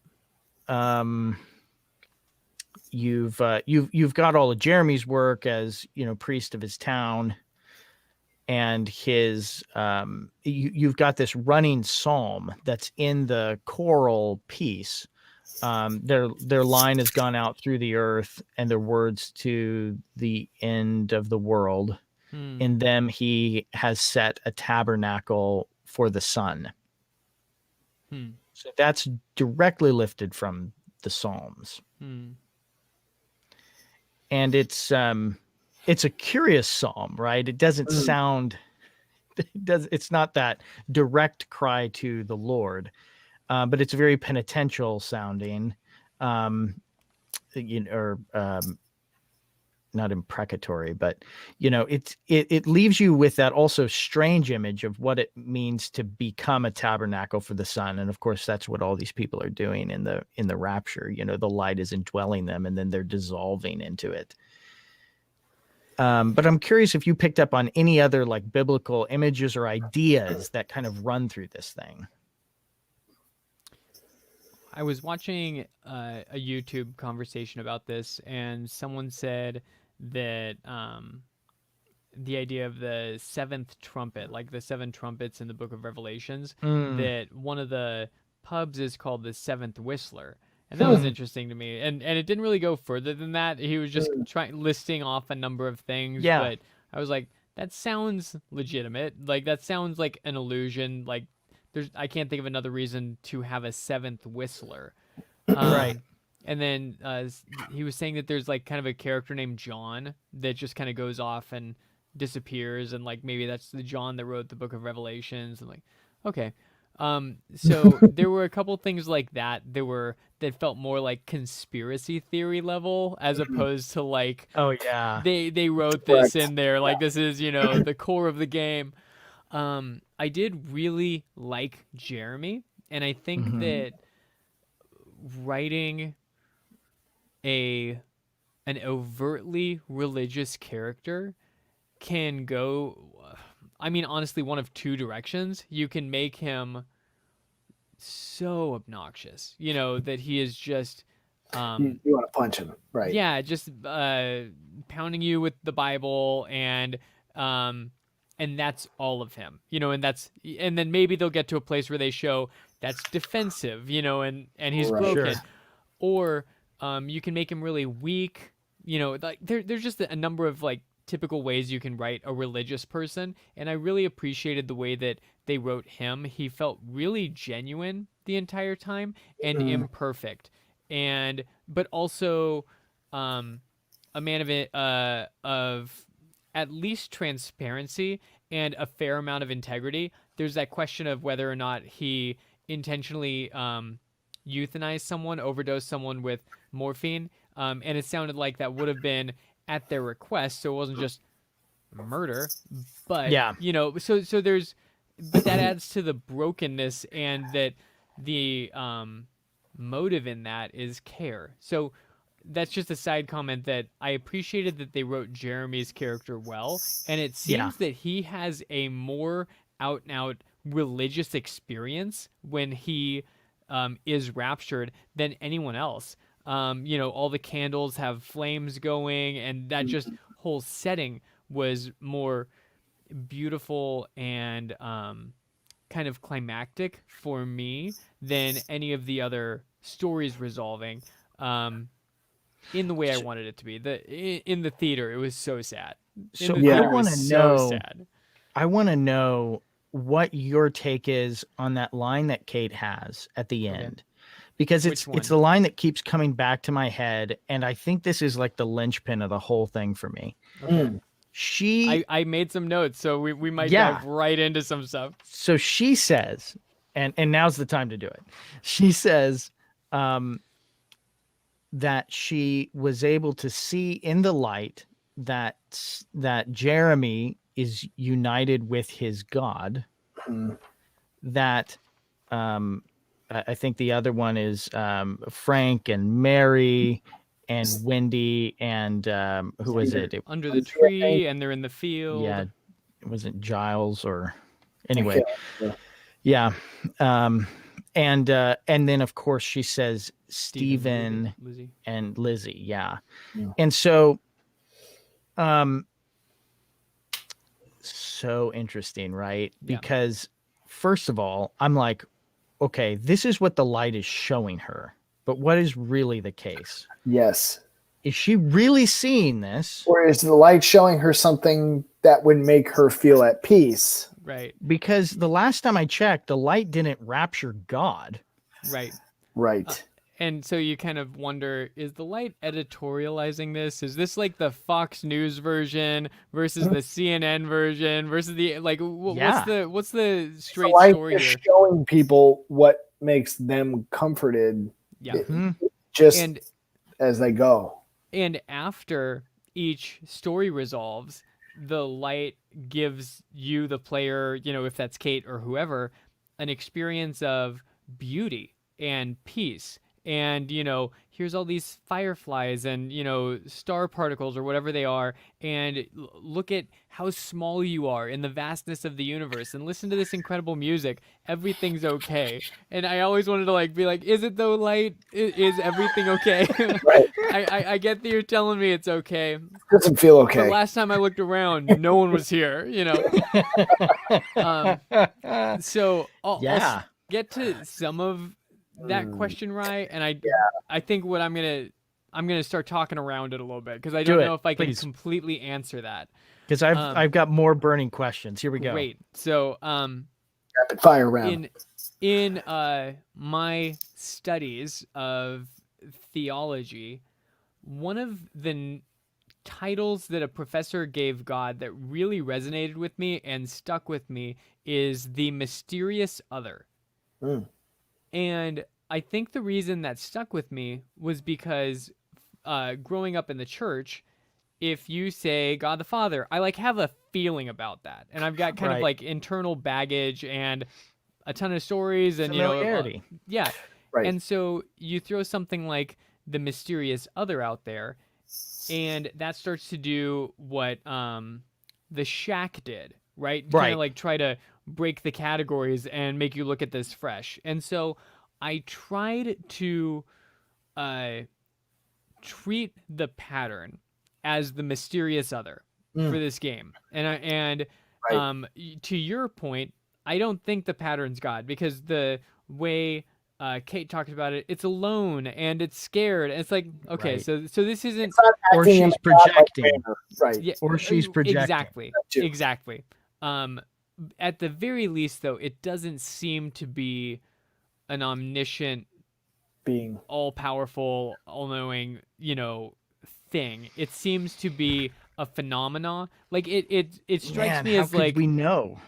You've got all of Jeremy's work as, priest of his town, and his you've got this running psalm that's in the choral piece. Their line has gone out through the earth, and their words to the end of the world. In them he has set a tabernacle for the sun. So that's directly lifted from the Psalms. And it's a curious psalm, right? It doesn't sound, it's not that direct cry to the Lord, but it's very penitential sounding, not imprecatory, but it leaves you with that also strange image of what it means to become a tabernacle for the sun. And of course, that's what all these people are doing in the Rapture. The light is indwelling them, and then they're dissolving into it. But I'm curious if you picked up on any other like biblical images or ideas that kind of run through this thing. I was watching a YouTube conversation about this, and someone said that the idea of the seventh trumpet, like the seven trumpets in the book of Revelations, that one of the pubs is called the Seventh Whistler. And that was interesting to me. And it didn't really go further than that. He was just listing off a number of things. Yeah. But I was like, that sounds legitimate. Like, that sounds like an illusion. Like, I can't think of another reason to have a seventh whistler. Right. And then he was saying that there's like kind of a character named John that just kind of goes off and disappears. And like, maybe that's the John that wrote the book of Revelations. And like, okay. So there were a couple things like that that felt more like conspiracy theory level, as opposed to like, oh yeah, they wrote this in there, like this is, the core of the game. I did really like Jeremy, and I think that writing an overtly religious character can go, I mean, honestly, one of two directions. You can make him so obnoxious, that he is just You want to punch him, right? yeah, just pounding you with the Bible and and that's all of him, and then maybe they'll get to a place where they show that's defensive, and he's Right. broken, Sure. or you can make him really weak, like there's just a number of like typical ways you can write a religious person, and I really appreciated the way that they wrote him. He felt really genuine the entire time and imperfect, and but also a man of it of at least transparency and a fair amount of integrity. There's that question of whether or not he intentionally euthanized someone, overdosed someone with morphine, and it sounded like that would have been at their request, so it wasn't just murder. But Yeah. so there's, but that adds to the brokenness, and that the motive in that is care. So that's just a side comment that I appreciated that they wrote Jeremy's character well, and it Yeah. seems that he has a more out and out religious experience when he is raptured than anyone else. All the candles have flames going, and that just whole setting was more beautiful and kind of climactic for me than any of the other stories resolving. In the way I wanted it to be. In the theater, it was so sad. So In the I theater, it want was to so know. sad. I want to know what your take is on that line that Kate has at the end, because Which it's one? the line that keeps coming back to my head, and I think this is like the linchpin of the whole thing for me. Okay. She I made some notes, so we might Yeah. dive right into some stuff. So she says, and now's the time to do it. She says that she was able to see in the light that Jeremy is united with his God. That I think the other one is Frank and Mary and Wendy and who was it? Under the tree, and they're in the field. Yeah, it wasn't Giles or anyway. Okay. Yeah. And then of course she says Stephen Lizzie. and Lizzie. Yeah. Yeah. And so so interesting, right? Yeah. Because first of all, I'm like, okay, this is what the light is showing her, but what is really the case? Yes. Is she really seeing this? Or is the light showing her something that would make her feel at peace? Right. Because the last time I checked, the light didn't rapture God. Right. Right. And so you kind of wonder, is the light editorializing this? Is this like the Fox News version versus the CNN version versus the Yeah. what's the straight the light story is here? showing people what makes them comforted Yeah. just And as they go. And after each story resolves, the light gives you, the player, if that's Kate or whoever, an experience of beauty and peace. And, here's all these fireflies and, star particles or whatever they are. And look at how small you are in the vastness of the universe. And listen to this incredible music. Everything's okay. And I always wanted to be like, is it though, light? Is everything okay? Right. I get that you're telling me it's okay. Doesn't feel okay. But last time I looked around, no one was here, So I'll get to some of that question right, and I think what I'm gonna start talking around it a little bit, because I don't know if I can completely answer that. Because I've got more burning questions. Here we go. Great. So Rapid fire round. in my studies of theology, one of the titles that a professor gave God that really resonated with me and stuck with me is the mysterious other. And I think the reason that stuck with me was because growing up in the church, if you say God the Father, I have a feeling about that. And I've got kind of internal baggage and a ton of stories and familiarity. Yeah. Right. And so you throw something like the mysterious other out there, and that starts to do what the Shack did, right? Kind of try to break the categories and make you look at this fresh. And so I tried to treat the pattern as the mysterious other for this game, and Right. To your point, I don't think the pattern's God, because the way Kate talked about it, it's alone and it's scared. And it's like, okay, Right. so this isn't, It's not Or acting in she's a godlike projecting. manner. Right. yeah, Or she's projecting. exactly, Too. exactly. Um, at the very least, though, it doesn't seem to be an omniscient, Being. all-powerful, all-knowing, thing. It seems to be a phenomena. Like it strikes Man, me how as could like we know?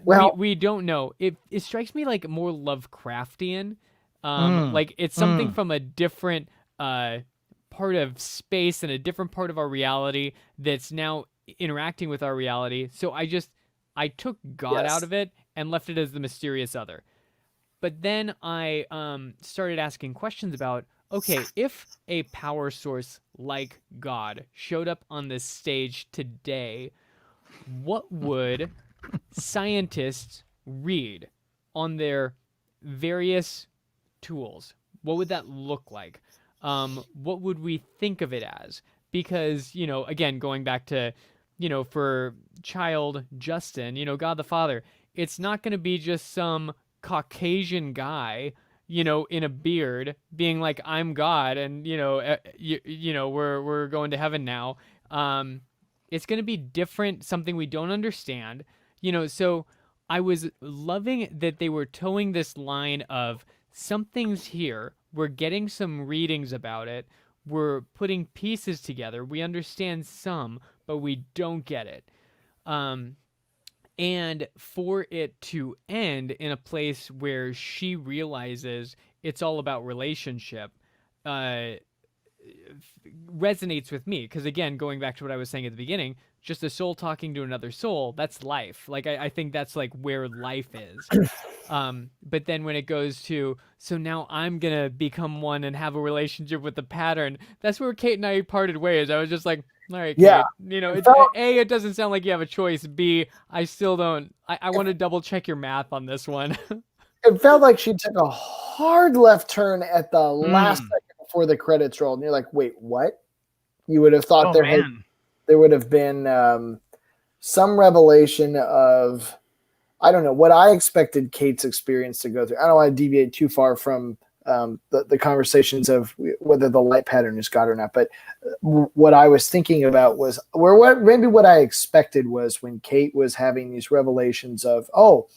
Well, we don't know. It strikes me like more Lovecraftian. Mm, Like it's something from a different part of space and a different part of our reality that's now interacting with our reality. So I took God out yes. of it and left it as the mysterious other. But then I started asking questions about, okay, if a power source like God showed up on this stage today, what would scientists read on their various tools? What would that look like? What would we think of it as? Because, again, going back to, for child Justin, God the Father, it's not going to be just some Caucasian guy, in a beard being like, I'm God, and, we're going to heaven now. It's going to be different, something we don't understand, so I was loving that they were towing this line of something's here. We're getting some readings about it. We're putting pieces together. We understand some, but we don't get it. Um, and for it to end in a place where she realizes it's all about relationship, uh, resonates with me, because again, going back to what I was saying at the beginning, just a soul talking to another soul, that's life. Like I think that's like where life is. But then when it goes to, so now I'm gonna become one and have a relationship with the pattern, that's where Kate and I parted ways. I was just like, all right, Yeah. Kate, It felt, it doesn't sound like you have a choice. B, I still don't. I want to double check your math on this one. it felt like she took a hard left turn at the last Mm. second before the credits rolled, and you're like, "Wait, what?" You would have thought Oh man. there would have been some revelation of, I don't know, what I expected Kate's experience to go through. I don't want to deviate too far from the conversations of whether the light pattern is God or not, but what I was thinking about was, maybe what I expected was when Kate was having these revelations of, oh,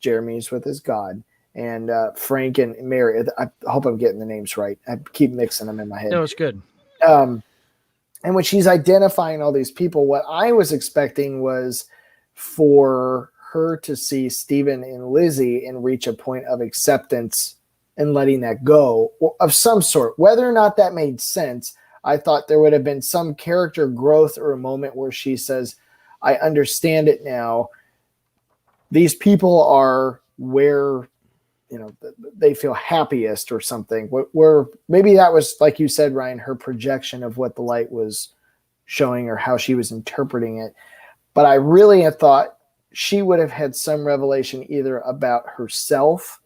Jeremy's with his God, and Frank and Mary. I hope I'm getting the names right. I keep mixing them in my head. No, it's good. And when she's identifying all these people, what I was expecting was for her to see Stephen and Lizzie and reach a point of acceptance and letting that go of some sort. Whether or not that made sense, I thought there would have been some character growth or a moment where she says, I understand it now. These people are where they feel happiest or something, where maybe that was, like you said, Ryan, her projection of what the light was showing or how she was interpreting it. But I really had thought she would have had some revelation either about herself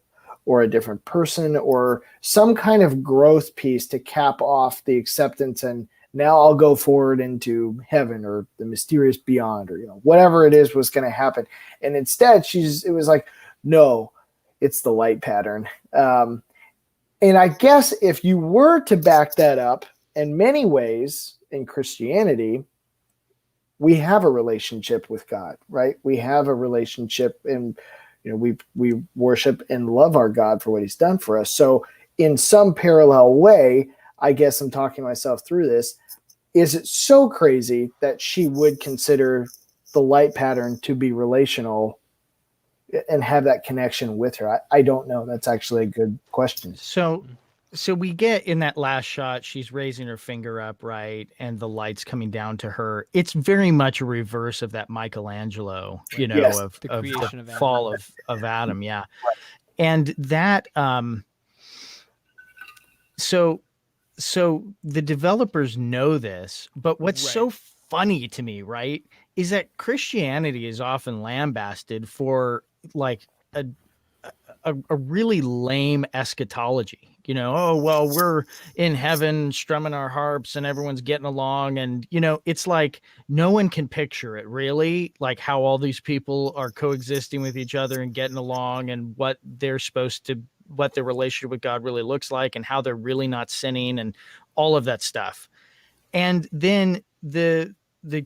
or a different person or some kind of growth piece to cap off the acceptance, and now I'll go forward into heaven or the mysterious beyond, or whatever it is was going to happen. And instead it was like, no, it's the light pattern. And I guess if you were to back that up, in many ways in Christianity, we have a relationship with God, right? We have a relationship, and we worship and love our God for what he's done for us. So in some parallel way, I guess I'm talking myself through this, is it so crazy that she would consider the light pattern to be relational and have that connection with her? I don't know. That's actually a good question. So we get in that last shot, she's raising her finger up, right? And the light's coming down to her. It's very much a reverse of that Michelangelo, Yes. of The the creation of Adam. fall of Adam. Yeah. And that, so the developers know this, but what's Right. so funny to me, right, is that Christianity is often lambasted for like a really lame eschatology, you know, oh, well, we're in heaven strumming our harps and everyone's getting along. And, you know, it's like no one can picture it really, like how all these people are coexisting with each other and getting along and what they're supposed to, what their relationship with God really looks like and how they're really not sinning and all of that stuff. And then the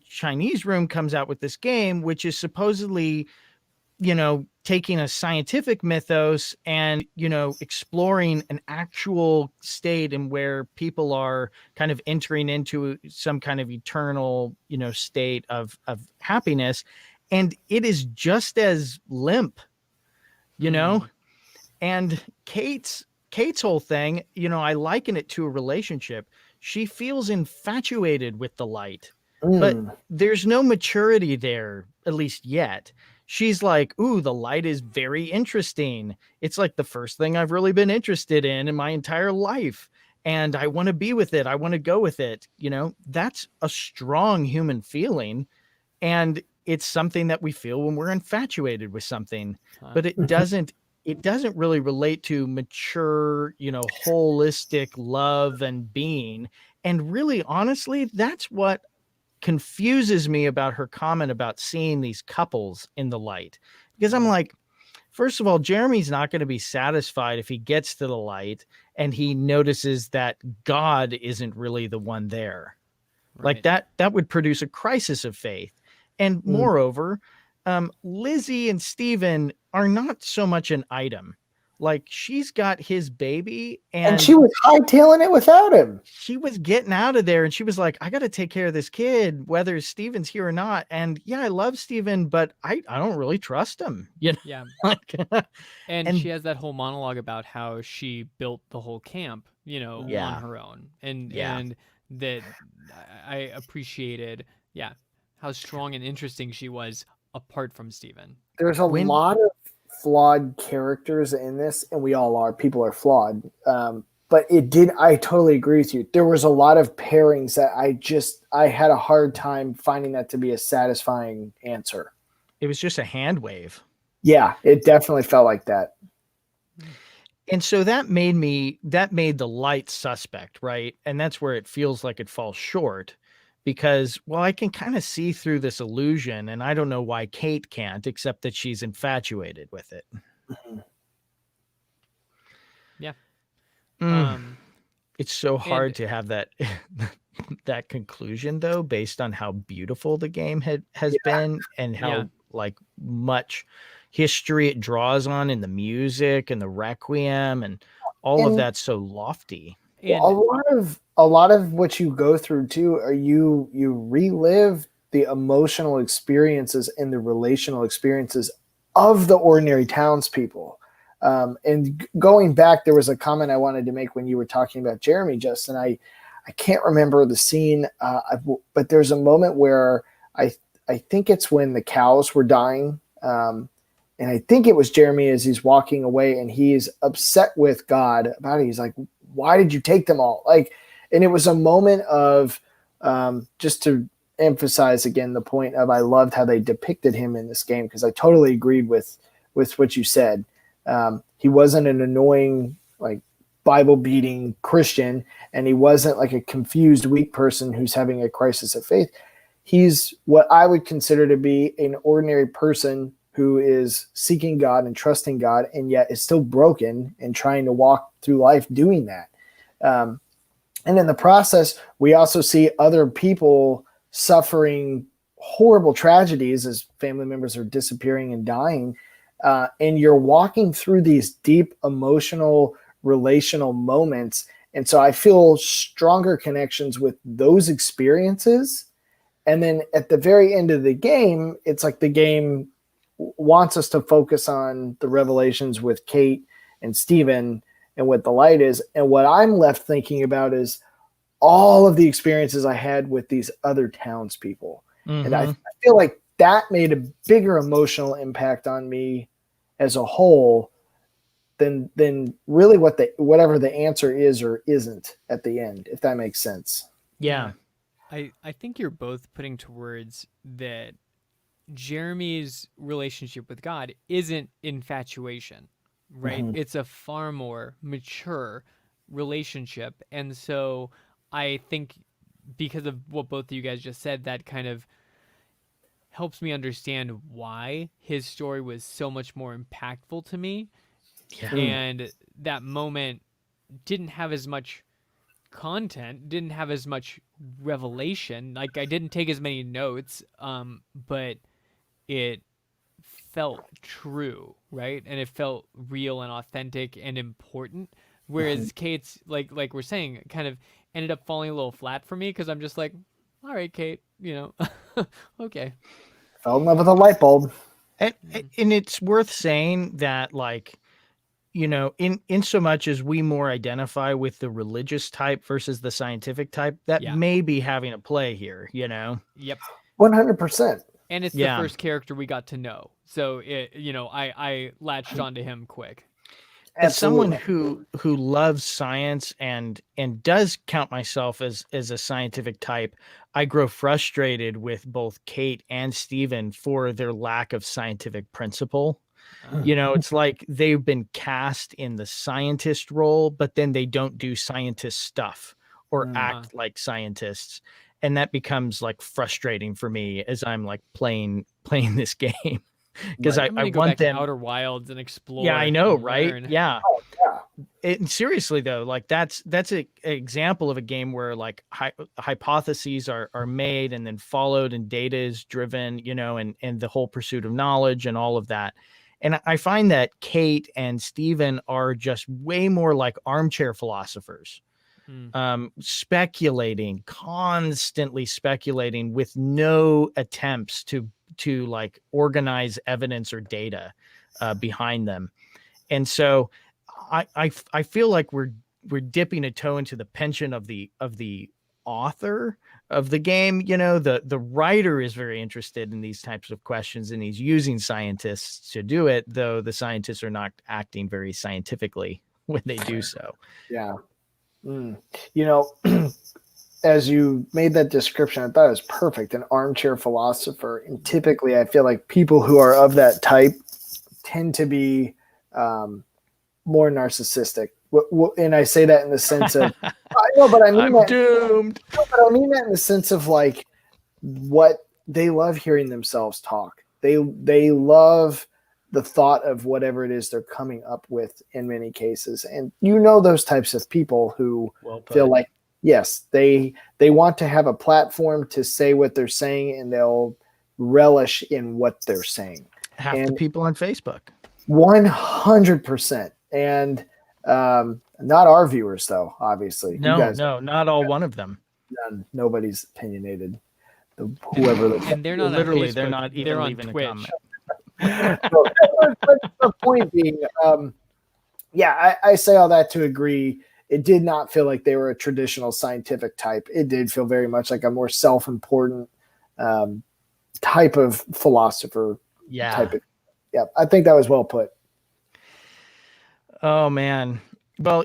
Chinese room comes out with this game, which is supposedly, you know, taking a scientific mythos and, you know, exploring an actual state and where people are kind of entering into some kind of eternal, you know, state of happiness. And it is just as limp, you know, and Kate's whole thing, you know, I liken it to a relationship. She feels infatuated with the light, but there's no maturity there, at least yet. She's like, ooh, the light is very interesting. It's like the first thing I've really been interested in my entire life. And I want to be with it. I want to go with it. You know, that's a strong human feeling. And it's something that we feel when we're infatuated with something, but it doesn't really relate to mature, you know, holistic love and being. And really, honestly, that's what confuses me about her comment about seeing these couples in the light. Because I'm like, first of all, Jeremy's not going to be satisfied if he gets to the light and he notices that God isn't really the one there. Right. Like that would produce a crisis of faith. And moreover, Lizzie and Steven are not so much an item. Like she's got his baby and she was hightailing it without him. She was getting out of there and she was like, I got to take care of this kid, whether Steven's here or not. And yeah, I love Steven, but I don't really trust him. You know? Yeah. Like, and she has that whole monologue about how she built the whole camp, you know, on her own. And that I appreciated, how strong and interesting she was apart from Steven. There's a lot of flawed characters in this, and we all are. People are flawed. But I totally agree with you. There was a lot of pairings that I had a hard time finding that to be a satisfying answer. It was just a hand wave. Yeah, it definitely felt like that. And so that made the light suspect, right? And that's where it feels like it falls short because, well, I can kind of see through this illusion and I don't know why Kate can't, except that she's infatuated with it. Yeah. It's so hard to have that that conclusion though, based on how beautiful the game has been and how like much history it draws on in the music and the requiem and all of that's so lofty. Well, a lot of what you go through too are you relive the emotional experiences and the relational experiences of the ordinary townspeople. And going back, there was a comment I wanted to make when you were talking about Jeremy, Justin. I can't remember the scene, but there's a moment where I think it's when the cows were dying. And I think it was Jeremy as he's walking away and he's upset with God about it. He's like, why did you take them all? Like, and it was a moment of, just to emphasize again, the point of, I loved how they depicted him in this game. Cause I totally agreed with what you said. He wasn't an annoying, like Bible beating Christian, and he wasn't like a confused, weak person who's having a crisis of faith. He's what I would consider to be an ordinary person who is seeking God and trusting God, and yet is still broken and trying to walk through life doing that. And in the process, we also see other people suffering horrible tragedies as family members are disappearing and dying. And you're walking through these deep emotional, relational moments. And so I feel stronger connections with those experiences. And then at the very end of the game, it's like the game wants us to focus on the revelations with Kate and Steven and what the light is. And what I'm left thinking about is all of the experiences I had with these other townspeople. And I feel like that made a bigger emotional impact on me as a whole than really whatever the answer is or isn't at the end, if that makes sense. Yeah. I think you're both putting to words that Jeremy's relationship with God isn't infatuation, right? It's a far more mature, relationship. And so I think because of what both of you guys just said, that kind of helps me understand why his story was so much more impactful to me. Yeah. And that moment didn't have as much content, didn't have as much revelation. Like, I didn't take as many notes, but it felt true, right? And it felt real and authentic and important. Whereas Kate's, like we're saying, kind of ended up falling a little flat for me, because I'm just like, all right, Kate, okay. Fell in love with a light bulb. And it's worth saying that, like, in so much as we more identify with the religious type versus the scientific type, that Yeah. may be having a play here, Yep. 100%. And it's the first character we got to know, so I latched onto him quick. As someone Absolutely. who loves science and does count myself as a scientific type, I grow frustrated with both Kate and Steven for their lack of scientific principle. It's like they've been cast in the scientist role, but then they don't do scientist stuff or act like scientists. And that becomes like frustrating for me as I'm like playing this game. Because I'm gonna I go want back to them. Outer Wilds and explore. Yeah, I know, and right? learn. Yeah. Oh, yeah. And seriously though, like that's an example of a game where like hypotheses are made and then followed, and data is driven, and the whole pursuit of knowledge and all of that. And I find that Kate and Steven are just way more like armchair philosophers, speculating, constantly speculating with no attempts to like organize evidence or data behind them. And so I feel like we're dipping a toe into the penchant of the author of the game. The writer is very interested in these types of questions, and he's using scientists to do it, though the scientists are not acting very scientifically when they do so. Yeah. As you made that description, I thought it was perfect. An armchair philosopher. And typically I feel like people who are of that type tend to be more narcissistic. And I say that in the sense of, I know, but I mean I'm that, doomed. but I mean that in the sense of like what they love hearing themselves talk. They love the thought of whatever it is they're coming up with in many cases. And those types of people who feel like, yes, they want to have a platform to say what they're saying, and they'll relish in what they're saying. Half the people on Facebook. 100%. And not our viewers, though, obviously. No, not all one of them. Nobody's opinionated. Whoever and they're not literally, on Facebook, they're not even on leaving Twitch. a comment. So, the point being, I say all that to agree. It did not feel like they were a traditional scientific type. It did feel very much like a more self-important type of philosopher. Yeah. I think that was well put. Oh, man. Well,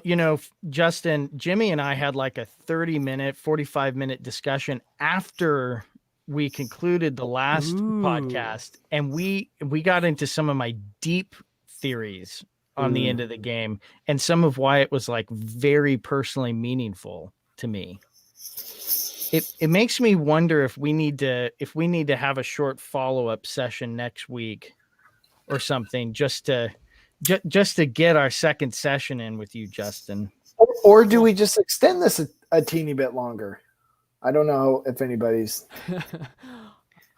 Justin, Jimmy and I had like a 30-minute, 45-minute discussion after we concluded the last podcast, and we got into some of my deep theories on the end of the game, and some of why it was like very personally meaningful to me. It makes me wonder if we need to have a short follow-up session next week or something, just to get our second session in with you, Justin. Or do we just extend this a teeny bit longer? I don't know if anybody's.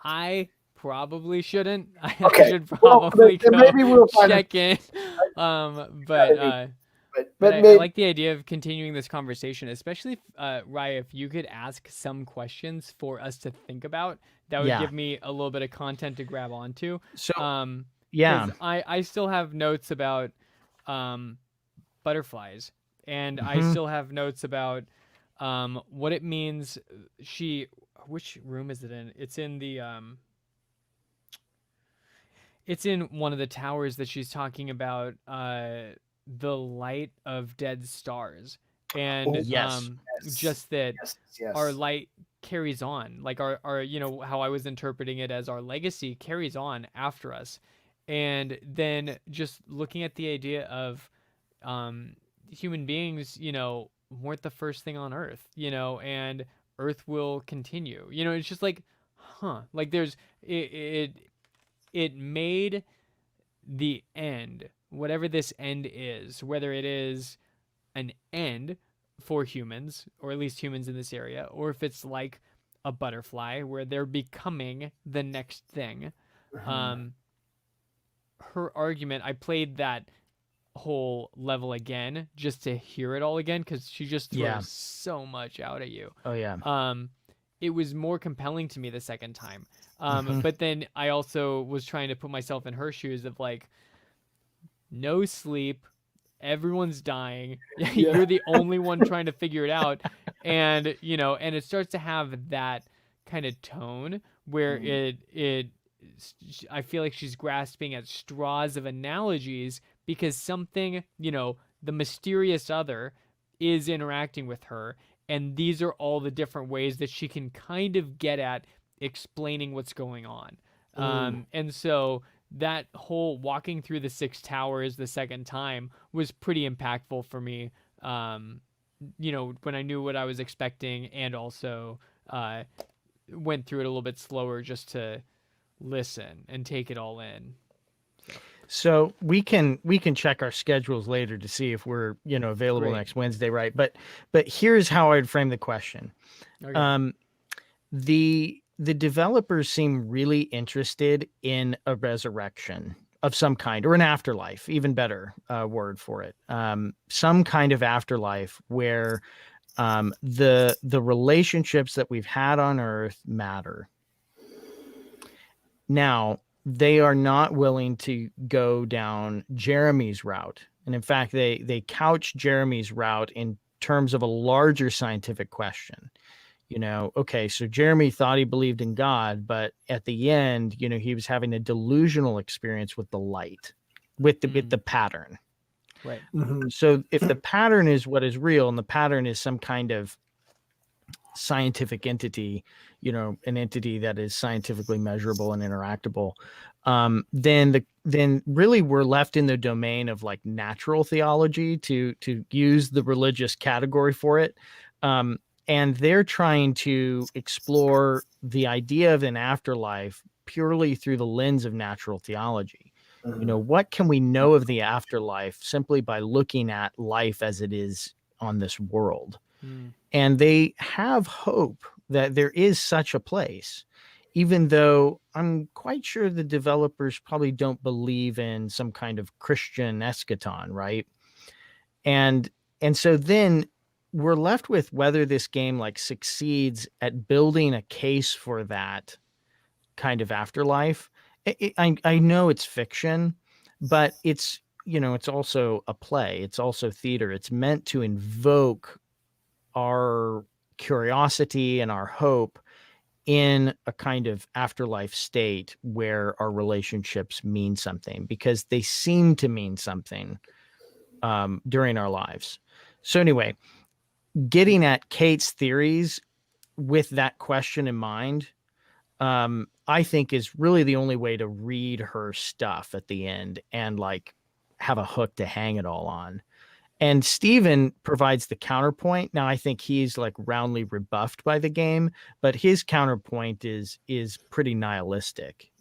I probably shouldn't. I should probably maybe we'll check in. But I like the idea of continuing this conversation, especially if, Raya, if you could ask some questions for us to think about, that would give me a little bit of content to grab onto. So, I still have notes about butterflies, and I still have notes about what it means. Which room is it in? It's in the it's in one of the towers that she's talking about, the light of dead stars, and just that our light carries on, like our how I was interpreting it as our legacy carries on after us. And then just looking at the idea of human beings, weren't the first thing on Earth, and Earth will continue. It's just like, huh? Like there's it made the end, whatever this end is, whether it is an end for humans, or at least humans in this area, or if it's like a butterfly where they're becoming the next thing. Her argument, I played that whole level again just to hear it all again, because she just throws so much out at you. Oh yeah. It was more compelling to me the second time. But then I also was trying to put myself in her shoes of like, no sleep, everyone's dying. You're the only one trying to figure it out. And, and it starts to have that kind of tone where I feel like she's grasping at straws of analogies because something, the mysterious other is interacting with her. And these are all the different ways that she can kind of get at explaining what's going on. And so that whole walking through the 6 towers the second time was pretty impactful for me. When I knew what I was expecting, and also went through it a little bit slower just to listen and take it all in. So we can check our schedules later to see if we're available next Wednesday, right? But here's how I'd frame the question. Okay. The developers seem really interested in a resurrection of some kind, or an afterlife, even better word for it. Some kind of afterlife where the relationships that we've had on Earth matter. Now, they are not willing to go down Jeremy's route. And in fact, they couch Jeremy's route in terms of a larger scientific question. Okay, so Jeremy thought he believed in God, but at the end, he was having a delusional experience with the light, with the pattern. Right. So if the pattern is what is real, and the pattern is some kind of scientific entity, an entity that is scientifically measurable and interactable, then really we're left in the domain of like natural theology, to use the religious category for it. And they're trying to explore the idea of an afterlife purely through the lens of natural theology. What can we know of the afterlife simply by looking at life as it is on this world? And they have hope that there is such a place, even though I'm quite sure the developers probably don't believe in some kind of Christian eschaton, right? And so then we're left with whether this game like succeeds at building a case for that kind of afterlife. I know it's fiction, but it's also a play. It's also theater. It's meant to invoke our curiosity and our hope in a kind of afterlife state where our relationships mean something, because they seem to mean something during our lives. So anyway, getting at Kate's theories with that question in mind, I think is really the only way to read her stuff at the end and like have a hook to hang it all on. And Steven provides the counterpoint. Now, I think he's like roundly rebuffed by the game, but his counterpoint is pretty nihilistic.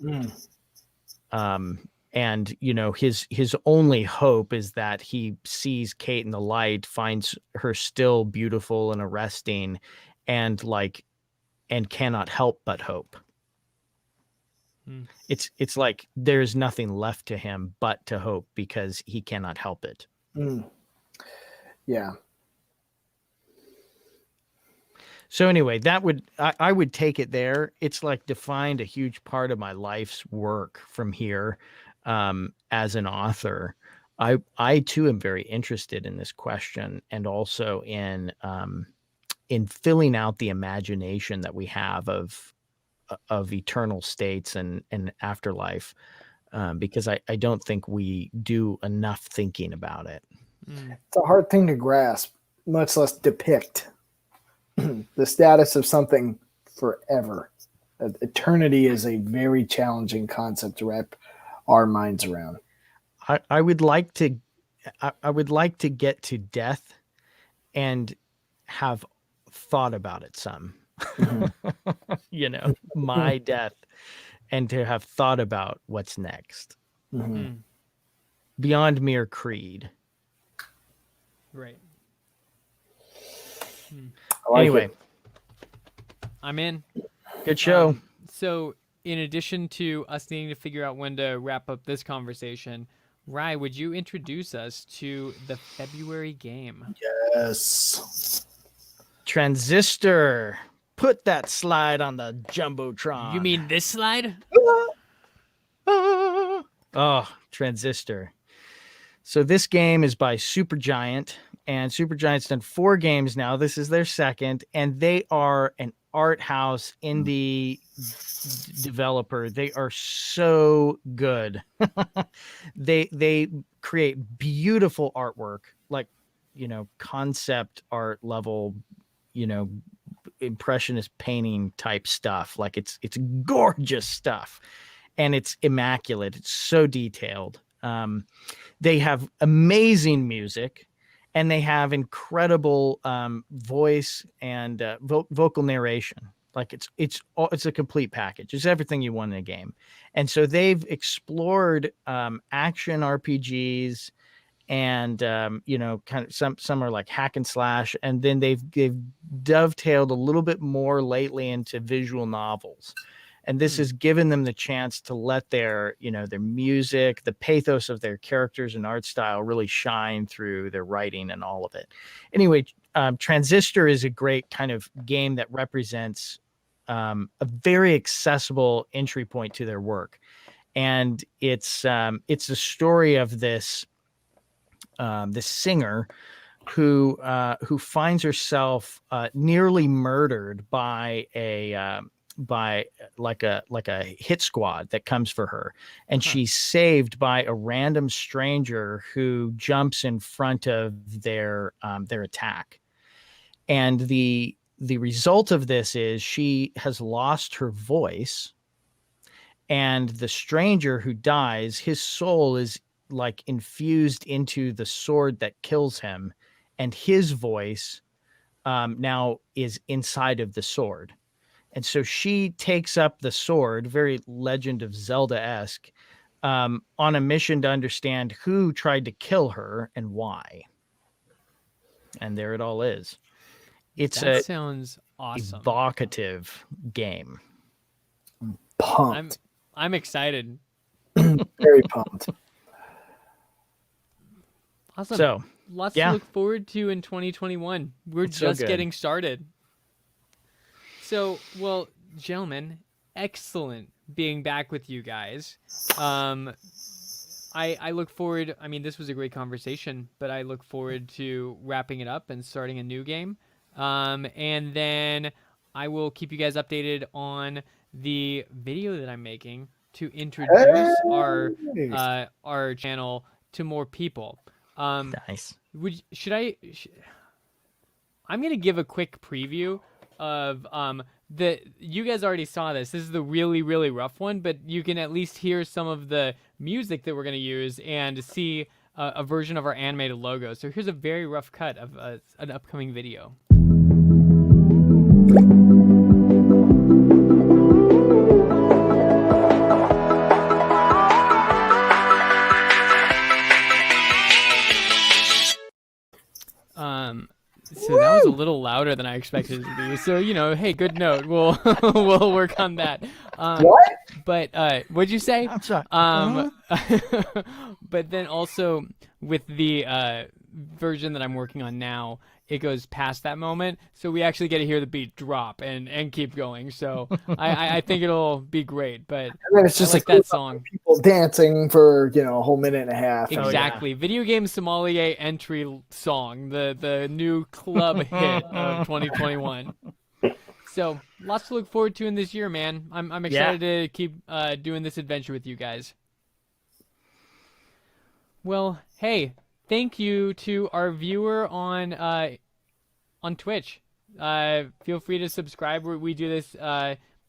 And his only hope is that he sees Kate in the light, finds her still beautiful and arresting, and cannot help but hope. It's like there's nothing left to him but to hope, because he cannot help it. Yeah. So anyway, I would take it there. It's like defined a huge part of my life's work from here. As an author, I too am very interested in this question, and also in filling out the imagination that we have of eternal states and afterlife, because I don't think we do enough thinking about it. It's a hard thing to grasp, much less depict. The status of something forever. Eternity is a very challenging concept to wrap our minds around. I would like to I would like to get to death and have thought about it some. Mhm. My death, and to have thought about what's next Mhm. beyond mere creed. Right. I like Anyway, it. I'm in. good show. So, in addition to us needing to figure out when to wrap up this conversation, Rye, would you introduce us to the February game? Yes. Transistor. Put that slide on the Jumbotron. You mean this slide? Oh, Transistor. So this game is by Supergiant, and Supergiant's done 4 games now. This is their second, and they are an art house indie developer. They are so good. They create beautiful artwork, like, concept art level, impressionist painting type stuff. Like it's gorgeous stuff, and it's immaculate. It's so detailed. They have amazing music, and they have incredible voice and vocal narration. Like it's a complete package. It's everything you want in a game. And so they've explored action RPGs, and kind of some are like hack and slash, and then they've dovetailed a little bit more lately into visual novels. And this has given them the chance to let their music, the pathos of their characters and art style really shine through their writing and all of it. Anyway, Transistor is a great kind of game that represents a very accessible entry point to their work. And it's the story of this singer who finds herself nearly murdered by a hit squad that comes for her, and she's saved by a random stranger who jumps in front of their attack. And the result of this is she has lost her voice, and the stranger who dies, his soul is like infused into the sword that kills him, and his voice now is inside of the sword. And so she takes up the sword, very Legend of Zelda-esque, on a mission to understand who tried to kill her and why. And there it all is. It's That sounds awesome. Evocative game. Pumped. I'm excited. Very pumped. Awesome. So, lots to look forward to in 2021. We're just getting started. So, well, gentlemen, excellent being back with you guys. I look forward. I mean, this was a great conversation, but I look forward to wrapping it up and starting a new game. And then I will keep you guys updated on the video that I'm making to introduce our channel to more people. Nice. I'm gonna give a quick preview of you guys already saw this. This is the really, really rough one, but you can at least hear some of the music that we're gonna use and see a version of our animated logo. So here's a very rough cut of an upcoming video. So that was a little louder than I expected it to be. So, hey, good note. We'll we'll work on that. What? But what'd you say? I'm sorry. But then also with the version that I'm working on now, it goes past that moment, so we actually get to hear the beat drop and keep going. So I think it'll be great. But And then it's just I like that song. People dancing for a whole minute and a half. Exactly. Videogame Sommelier entry song, the new club hit of 2021. So lots to look forward to in this year, man. I'm excited to keep doing this adventure with you guys. Well, hey, thank you to our viewer on Twitch. Feel free to subscribe. We do this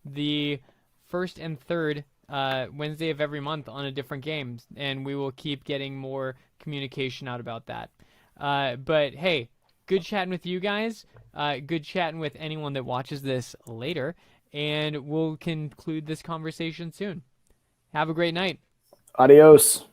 the first and third Wednesday of every month on a different game, and we will keep getting more communication out about that. But hey, good chatting with you guys. Good chatting with anyone that watches this later, and we'll conclude this conversation soon. Have a great night. Adios.